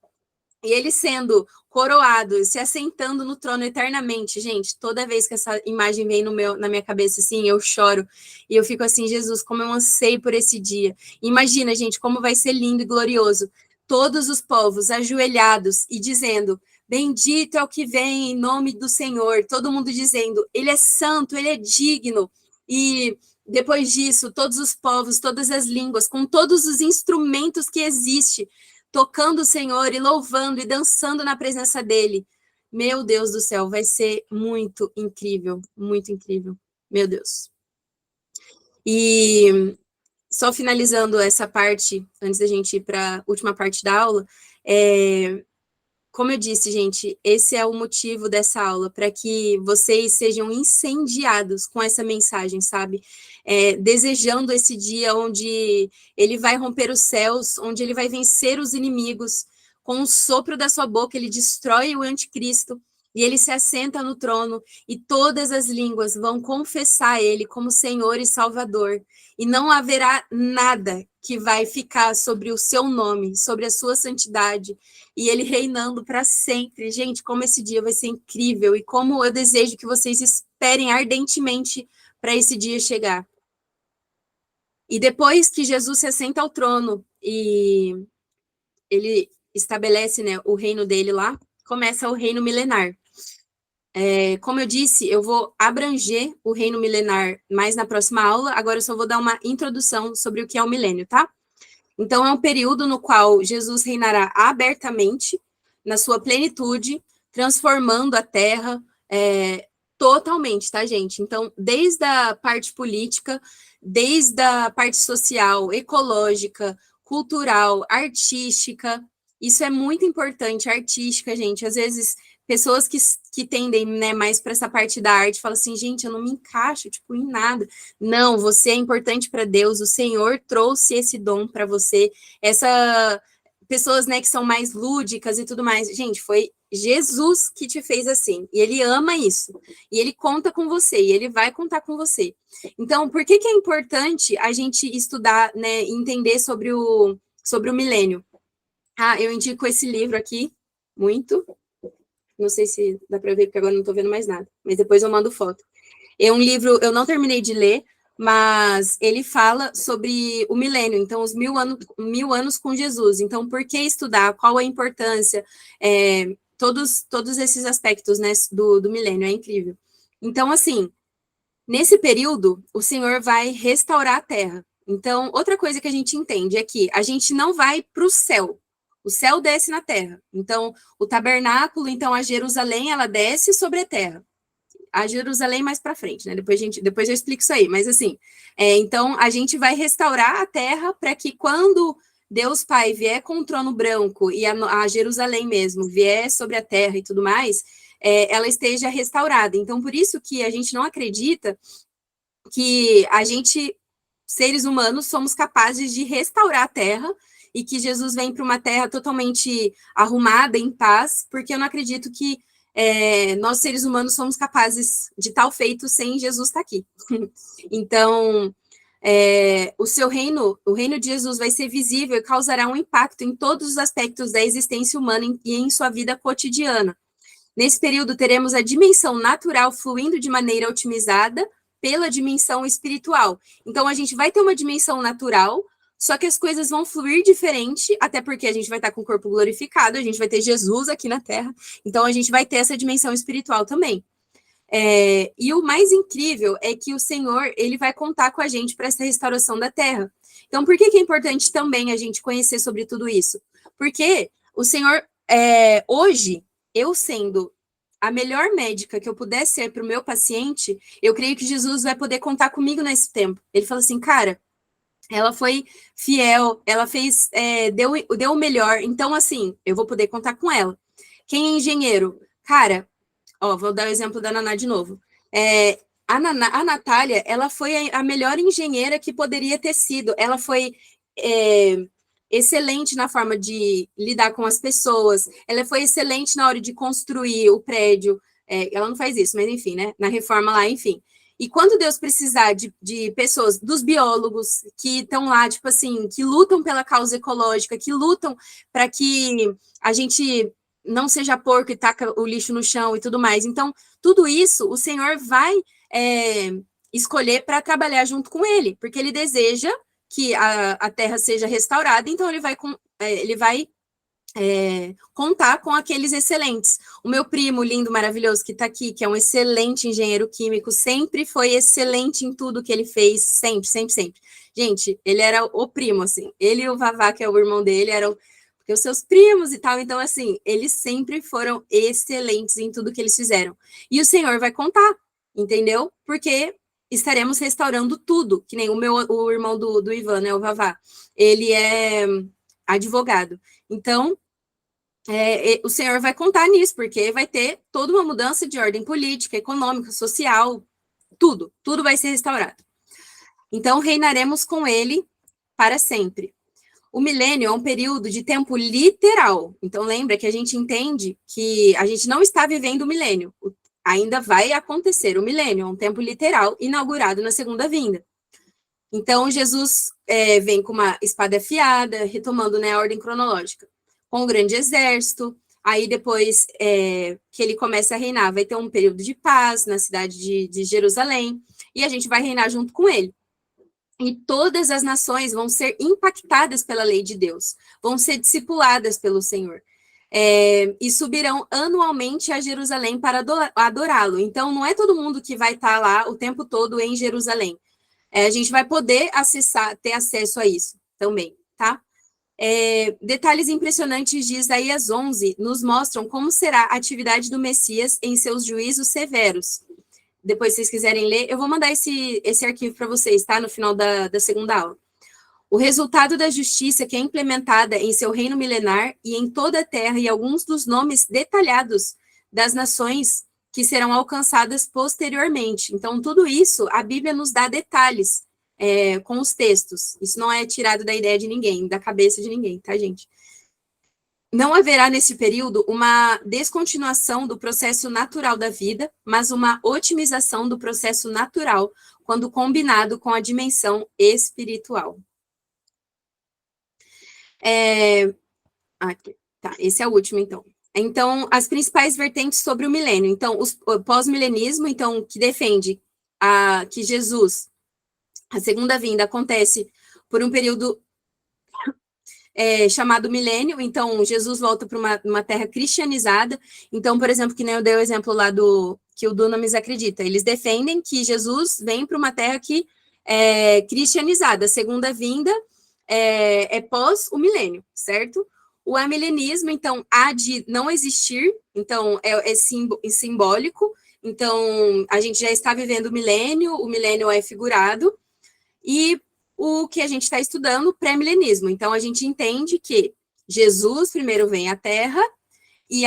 E ele sendo coroado, se assentando no trono eternamente. Gente, toda vez que essa imagem vem na minha cabeça, assim, eu choro. E eu fico assim, Jesus, como eu anseio por esse dia. Imagina, gente, como vai ser lindo e glorioso. Todos os povos ajoelhados e dizendo, bendito é o que vem em nome do Senhor. Todo mundo dizendo, ele é santo, ele é digno. E depois disso, todos os povos, todas as línguas, com todos os instrumentos que existem, tocando o Senhor e louvando e dançando na presença dele. Meu Deus do céu, vai ser muito incrível, meu Deus. E só finalizando essa parte, antes da gente ir para a última parte da aula, como eu disse, gente, esse é o motivo dessa aula, para que vocês sejam incendiados com essa mensagem, sabe? Desejando esse dia onde ele vai romper os céus, onde ele vai vencer os inimigos, com o sopro da sua boca, ele destrói o anticristo, e ele se assenta no trono, e todas as línguas vão confessar ele como Senhor e Salvador, e não haverá nada que vai ficar sobre o seu nome, sobre a sua santidade, e ele reinando para sempre. Gente, como esse dia vai ser incrível, e como eu desejo que vocês esperem ardentemente para esse dia chegar. E depois que Jesus se assenta ao trono, e ele estabelece, né, o reino dele lá, começa o reino milenar. Como eu disse, eu vou abranger o reino milenar mais na próxima aula, agora eu só vou dar uma introdução sobre o que é o milênio, tá? Então, é um período no qual Jesus reinará abertamente, na sua plenitude, transformando a terra totalmente, tá, gente? Então, desde a parte política, desde a parte social, ecológica, cultural, artística, isso é muito importante, artística, gente. Às vezes, pessoas que tendem, né, mais para essa parte da arte falam assim, gente, eu não me encaixo, tipo, em nada. Não, você é importante para Deus, o Senhor trouxe esse dom para você. Pessoas, né, que são mais lúdicas e tudo mais. Gente, foi Jesus que te fez assim, e ele ama isso, e ele conta com você, e ele vai contar com você. Então, por que é importante a gente estudar, né, entender sobre o milênio? Eu indico esse livro aqui, muito. Não sei se dá para ver, porque agora não estou vendo mais nada, mas depois eu mando foto. É um livro, eu não terminei de ler, mas ele fala sobre o milênio, então os 1000 anos com Jesus. Então, por que estudar? Qual a importância? Todos esses aspectos, né, do milênio, é incrível. Então, assim, nesse período, o Senhor vai restaurar a terra. Então, outra coisa que a gente entende é que a gente não vai para o céu. O céu desce na terra. Então, o tabernáculo, então a Jerusalém, ela desce sobre a terra. A Jerusalém mais para frente, né? Depois eu explico isso aí. Mas assim, então a gente vai restaurar a terra para que quando Deus Pai vier com o trono branco e a Jerusalém mesmo vier sobre a terra e tudo mais, ela esteja restaurada. Então, por isso que a gente não acredita que a gente, seres humanos, somos capazes de restaurar a terra e que Jesus vem para uma terra totalmente arrumada, em paz, porque eu não acredito que nós, seres humanos, somos capazes de tal feito sem Jesus estar aqui. Então, o seu reino, o reino de Jesus vai ser visível e causará um impacto em todos os aspectos da existência humana e em sua vida cotidiana. Nesse período, teremos a dimensão natural fluindo de maneira otimizada pela dimensão espiritual. Então, a gente vai ter uma dimensão natural, só que as coisas vão fluir diferente, até porque a gente vai estar com o corpo glorificado, a gente vai ter Jesus aqui na Terra, então a gente vai ter essa dimensão espiritual também. E o mais incrível é que o Senhor, ele vai contar com a gente para essa restauração da Terra. Então, por que é importante também a gente conhecer sobre tudo isso? Porque o Senhor, hoje, eu sendo a melhor médica que eu puder ser para o meu paciente, eu creio que Jesus vai poder contar comigo nesse tempo. Ele fala assim, cara, ela foi fiel, ela fez, deu o melhor, então, assim, eu vou poder contar com ela. Quem é engenheiro? Cara, vou dar o exemplo da Naná de novo. A Natália, ela foi a melhor engenheira que poderia ter sido. Ela foi excelente na forma de lidar com as pessoas. Ela foi excelente na hora de construir o prédio. Ela não faz isso, mas enfim, né? Na reforma lá, enfim. E quando Deus precisar de pessoas, dos biólogos que estão lá, tipo assim, que lutam pela causa ecológica, que lutam para que a gente não seja porco e taca o lixo no chão e tudo mais. Então, tudo isso o Senhor vai escolher para trabalhar junto com ele, porque ele deseja que a terra seja restaurada, então ele vai contar com aqueles excelentes. O meu primo lindo, maravilhoso, que está aqui, que é um excelente engenheiro químico, sempre foi excelente em tudo que ele fez, sempre, sempre, sempre. Gente, ele era o primo, assim. Ele e o Vavá, que é o irmão dele, eram porque os seus primos e tal. Então, assim, eles sempre foram excelentes em tudo que eles fizeram. E o Senhor vai contar, entendeu? Porque estaremos restaurando tudo, que nem o irmão do Ivan, né, o Vavá. Ele é advogado. Então, o Senhor vai contar nisso, porque vai ter toda uma mudança de ordem política, econômica, social, tudo vai ser restaurado. Então, reinaremos com ele para sempre. O milênio é um período de tempo literal. Então, lembra que a gente entende que a gente não está vivendo o milênio. Ainda vai acontecer o milênio, é um tempo literal, inaugurado na segunda vinda. Então, Jesus vem com uma espada afiada, retomando, né, a ordem cronológica, com um grande exército. Aí, depois que ele começa a reinar, vai ter um período de paz na cidade de Jerusalém, e a gente vai reinar junto com ele. E todas as nações vão ser impactadas pela lei de Deus, vão ser discipuladas pelo Senhor. E subirão anualmente a Jerusalém para adorá-lo. Então, não é todo mundo que vai estar lá o tempo todo em Jerusalém. A gente vai poder ter acesso a isso também, tá? Detalhes impressionantes de Isaías 11 nos mostram como será a atividade do Messias em seus juízos severos. Depois, se vocês quiserem ler, eu vou mandar esse arquivo para vocês, tá? No final da segunda aula. O resultado da justiça que é implementada em seu reino milenar e em toda a terra, e alguns dos nomes detalhados das nações que serão alcançadas posteriormente. Então, tudo isso, a Bíblia nos dá detalhes com os textos. Isso não é tirado da ideia de ninguém, da cabeça de ninguém, tá, gente? Não haverá nesse período uma descontinuação do processo natural da vida, mas uma otimização do processo natural, quando combinado com a dimensão espiritual. Aqui, tá, esse é o último, então. Então, as principais vertentes sobre o milênio. Então, o pós-milenismo, então, que defende que Jesus, a segunda vinda, acontece por um período chamado milênio. Então, Jesus volta para uma terra cristianizada. Então, por exemplo, que nem eu dei o exemplo lá que o Dunamis acredita. Eles defendem que Jesus vem para uma terra que é cristianizada. A segunda vinda é pós o milênio, certo? O amilenismo, então, há de não existir, então, é simbólico. Então, a gente já está vivendo o milênio é figurado, e o que a gente está estudando, o pré-milenismo. Então, a gente entende que Jesus primeiro vem à Terra, e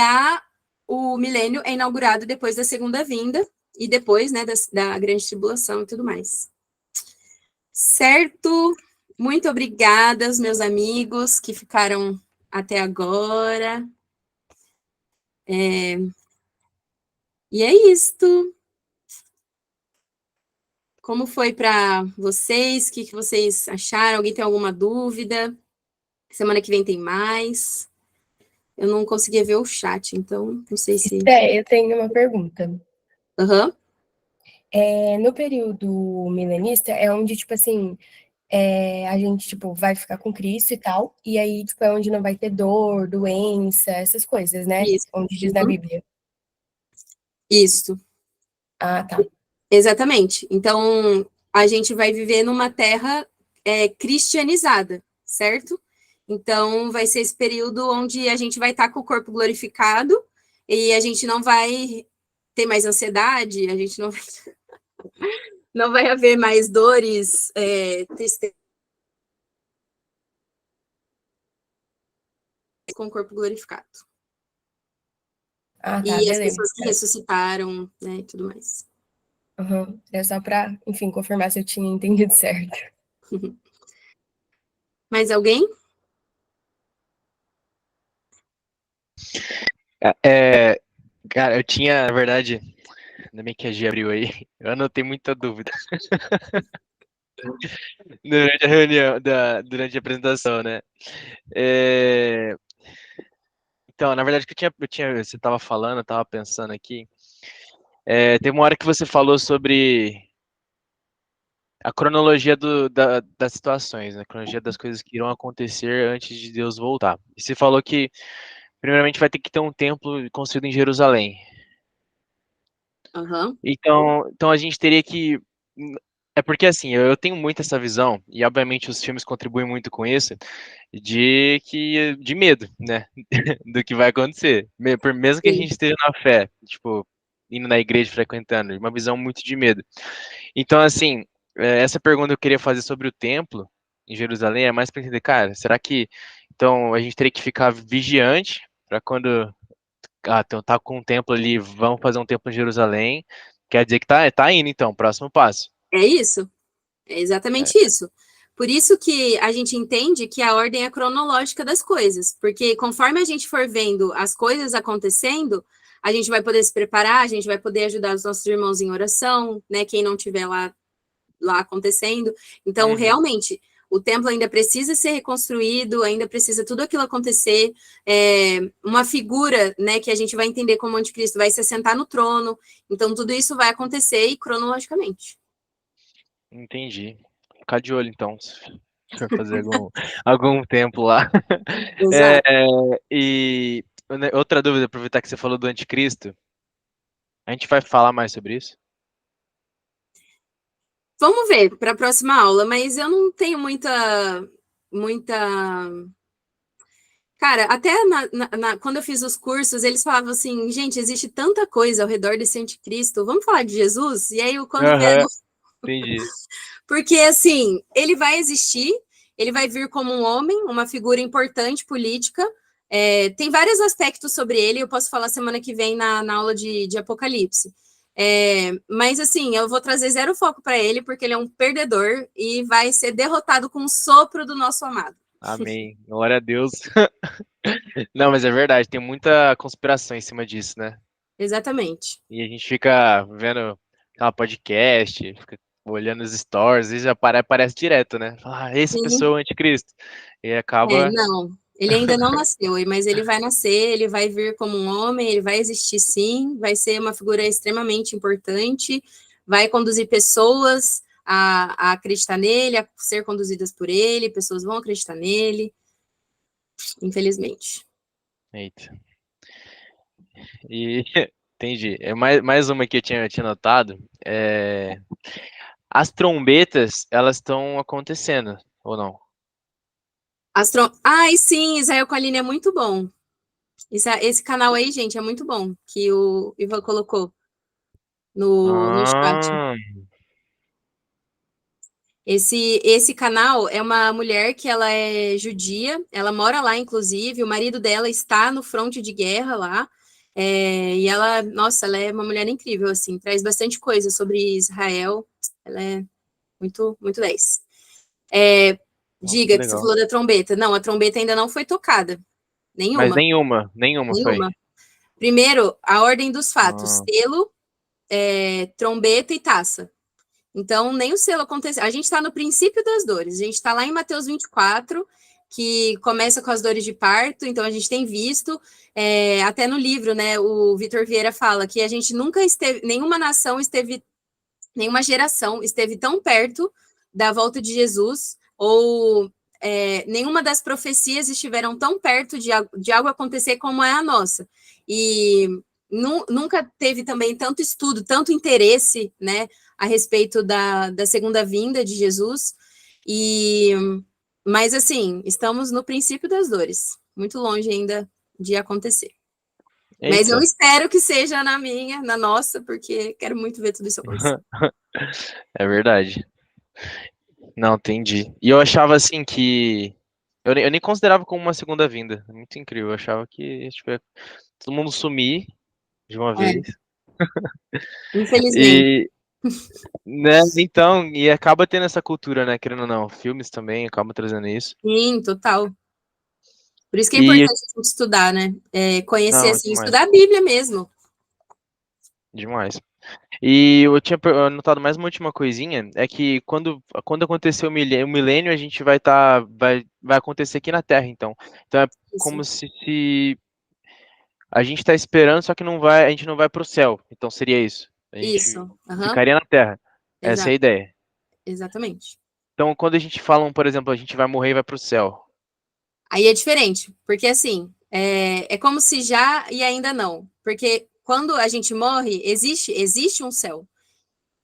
o milênio é inaugurado depois da segunda vinda, e depois, né, da grande tribulação e tudo mais. Certo? Muito obrigada aos meus amigos que ficaram até agora. E é isto. Como foi para vocês? O que vocês acharam? Alguém tem alguma dúvida? Semana que vem tem mais. Eu não conseguia ver o chat, então não sei se... Eu tenho uma pergunta. Uhum. No período milenista, é onde, tipo assim, a gente, tipo, vai ficar com Cristo e tal, e aí, tipo, é onde não vai ter dor, doença, essas coisas, né? Isso. Onde diz na Bíblia. Isso. Ah, tá. Exatamente. Então, a gente vai viver numa terra cristianizada, certo? Então, vai ser esse período onde a gente vai estar com o corpo glorificado e a gente não vai ter mais ansiedade, a gente não vai haver mais dores, tristeza, com o corpo glorificado. Ah, tá, E as beleza. pessoas que ressuscitaram, né, e tudo mais. Aham. É só para, enfim, confirmar se eu tinha entendido certo. Mais alguém? É, cara, eu tinha, na verdade, ainda bem que a Gia abriu aí, eu anotei muita dúvida durante a reunião, durante a apresentação, né? É, então, na verdade, você estava falando, eu estava pensando aqui, teve uma hora que você falou sobre a cronologia das situações, né? A cronologia das coisas que irão acontecer antes de Deus voltar. E você falou que, primeiramente, vai ter que ter um templo construído em Jerusalém. Aham. Então a gente teria que. É porque assim, eu tenho muito essa visão, e obviamente os filmes contribuem muito com isso, de medo, né? Do que vai acontecer. Mesmo que a Sim. gente esteja na fé, tipo, indo na igreja, frequentando, uma visão muito de medo. Então, assim, essa pergunta eu queria fazer sobre o templo em Jerusalém é mais para entender, cara, será que então a gente teria que ficar vigiante para quando então tá com um templo ali, vamos fazer um templo em Jerusalém, quer dizer que tá indo então, próximo passo. É isso. É exatamente isso. Por isso que a gente entende que a ordem é cronológica das coisas, porque conforme a gente for vendo as coisas acontecendo, a gente vai poder se preparar, a gente vai poder ajudar os nossos irmãos em oração, né? Quem não tiver lá acontecendo. Então, Uhum, realmente, o templo ainda precisa ser reconstruído, ainda precisa tudo aquilo acontecer. É, uma figura, né, que a gente vai entender como anticristo vai se assentar no trono. Então, tudo isso vai acontecer e cronologicamente. entendi. Ficar de olho então, se for fazer algum templo lá. É, Exato. e outra dúvida, aproveitar que você falou do anticristo, a gente vai falar mais sobre isso? Vamos ver para a próxima aula, mas eu não tenho muita. Cara, até quando eu fiz os cursos, eles falavam assim, gente, existe tanta coisa ao redor desse anticristo, vamos falar de Jesus? E aí, quando vê, Aham, entendi. porque assim, ele vai existir, ele vai vir como um homem, uma figura importante política. Tem vários aspectos sobre ele, eu posso falar semana que vem na aula de Apocalipse. Mas assim, eu vou trazer zero foco para ele, porque ele é um perdedor e vai ser derrotado com o sopro do nosso amado. Amém. Glória a Deus. Não, mas é verdade, tem muita conspiração em cima disso, né? Exatamente. E a gente fica vendo podcast, fica olhando os stories, e já aparece direto, né? Fala, ah, esse Sim. pessoa é o anticristo. E acaba. Não, ele ainda não nasceu, mas ele vai nascer, ele vai vir como um homem, ele vai existir sim, vai ser uma figura extremamente importante, vai conduzir pessoas a acreditar nele, a ser conduzidas por ele, pessoas vão acreditar nele, infelizmente. Eita. E entendi. É mais uma que eu tinha notado. As trombetas, elas estão acontecendo, ou não? Ai, sim, Israel com a Aline é muito bom. Esse canal aí, gente, é muito bom, que o Ivan colocou no chat. Ah, Esse canal é uma mulher que ela é judia, ela mora lá, inclusive, o marido dela está no fronte de guerra lá, e ela, nossa, ela é uma mulher incrível, assim, traz bastante coisa sobre Israel, ela é muito, muito 10. nossa, que Diga que você legal. falou da trombeta. Não, a trombeta ainda não foi tocada, Mas nenhuma, nenhuma foi. nenhuma. Primeiro, a ordem dos fatos, Ah, selo, trombeta e taça. Então, nem o selo aconteceu. A gente está no princípio das dores. A gente está lá em Mateus 24, que começa com as dores de parto. Então, a gente tem visto, até no livro, né? O Vitor Vieira fala que a gente nunca esteve, nenhuma nação esteve, nenhuma geração esteve tão perto da volta de Jesus, ou nenhuma das profecias estiveram tão perto de algo acontecer como é a nossa. E nunca teve também tanto estudo, tanto interesse, né, a respeito da segunda vinda de Jesus. Mas assim, estamos no princípio das dores, muito longe ainda de acontecer. Mas eu eita. espero que seja na nossa, porque quero muito ver tudo isso acontecer. É verdade. Não, entendi. E eu achava assim que. Eu nem considerava como uma segunda vinda. É muito incrível. Eu achava que tipo, todo mundo sumir de uma É, vez. infelizmente. E, Né? Então, e acaba tendo essa cultura, né? Querendo ou não, filmes também acabam trazendo isso. Sim, total. Por isso que é E, importante a gente estudar, né? Conhecer, não, assim, demais, estudar a Bíblia mesmo. demais. E eu tinha anotado mais uma última coisinha, é que quando acontecer o milênio, a gente vai acontecer aqui na Terra, então. Então é Isso, como se a gente está esperando, só que a gente não vai para o céu. Então seria isso. A gente isso. Aham, ficaria na Terra. Essa é a exato, ideia. exatamente. Então, quando a gente fala, por exemplo, a gente vai morrer e vai para o céu. Aí é diferente, porque assim, é como se já e ainda não. Porque quando a gente morre, existe um céu.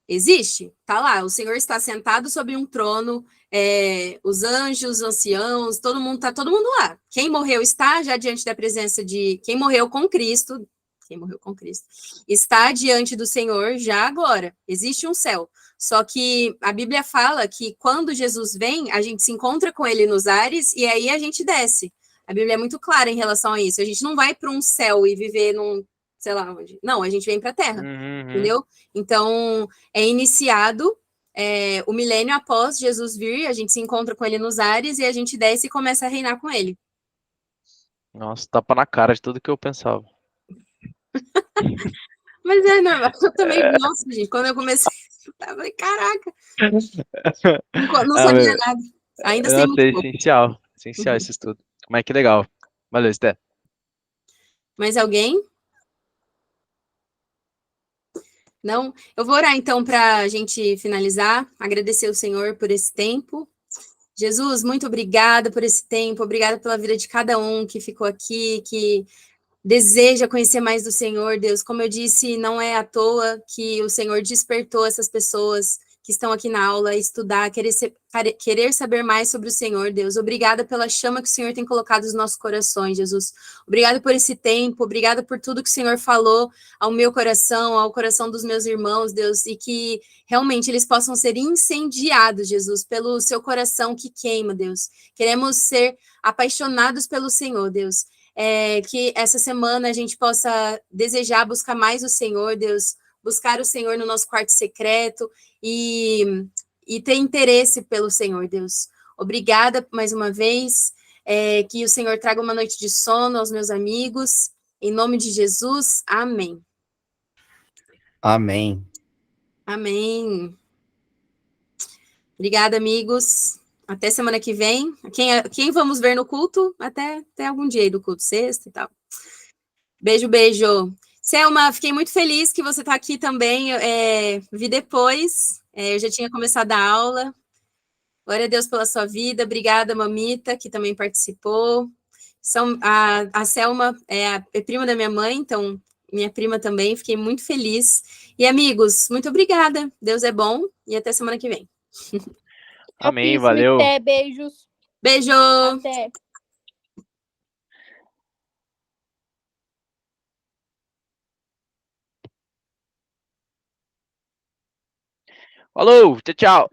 Existe, tá lá. O Senhor está sentado sobre um trono, os anjos, os anciãos, todo mundo lá. Quem morreu está já diante da presença de quem morreu com Cristo, está diante do Senhor já agora. Existe um céu. Só que a Bíblia fala que quando Jesus vem, a gente se encontra com ele nos ares e aí a gente desce. A Bíblia é muito clara em relação a isso. A gente não vai para um céu e viver num, sei lá onde. Não, a gente vem para a terra, Uhum. entendeu? Então, é iniciado o milênio após Jesus vir, a gente se encontra com ele nos ares e a gente desce e começa a reinar com ele. Nossa, tapa na cara de tudo que eu pensava. Mas é normal, eu também, nossa, gente, quando eu comecei, eu falei, caraca, não Ah, sabia nada, ainda sei nossa, muito é pouco. essencial. Essencial Uhum. esse estudo. Mas que legal. Valeu, Sté. Mais alguém? Não? Eu vou orar então para a gente finalizar, agradecer o Senhor por esse tempo. Jesus, muito obrigada por esse tempo, obrigada pela vida de cada um que ficou aqui, que deseja conhecer mais do Senhor, Deus. Como eu disse, não é à toa que o Senhor despertou essas pessoas que estão aqui na aula a estudar, querer saber mais sobre o Senhor, Deus. Obrigada pela chama que o Senhor tem colocado nos nossos corações, Jesus. Obrigada por esse tempo, obrigada por tudo que o Senhor falou ao meu coração, ao coração dos meus irmãos, Deus, e que realmente eles possam ser incendiados, Jesus, pelo seu coração que queima, Deus. Queremos ser apaixonados pelo Senhor, Deus. Que essa semana a gente possa desejar buscar mais o Senhor, Deus, buscar o Senhor no nosso quarto secreto e ter interesse pelo Senhor, Deus. Obrigada mais uma vez, que o Senhor traga uma noite de sono aos meus amigos, em nome de Jesus, amém. Amém. Amém. Obrigada, amigos. Até semana que vem. Quem vamos ver no culto? Até algum dia aí do culto, sexta e tal. Beijo, beijo. Selma, fiquei muito feliz que você está aqui também. Vi depois, eu já tinha começado a aula. Glória a Deus pela sua vida. Obrigada, Mamita, que também participou. A Selma é prima da minha mãe, então minha prima também. Fiquei muito feliz. E, amigos, muito obrigada. Deus é bom e até semana que vem. Amém, Capíssimo, valeu. até, beijos. Beijo! Até. Falou, tchau, tchau.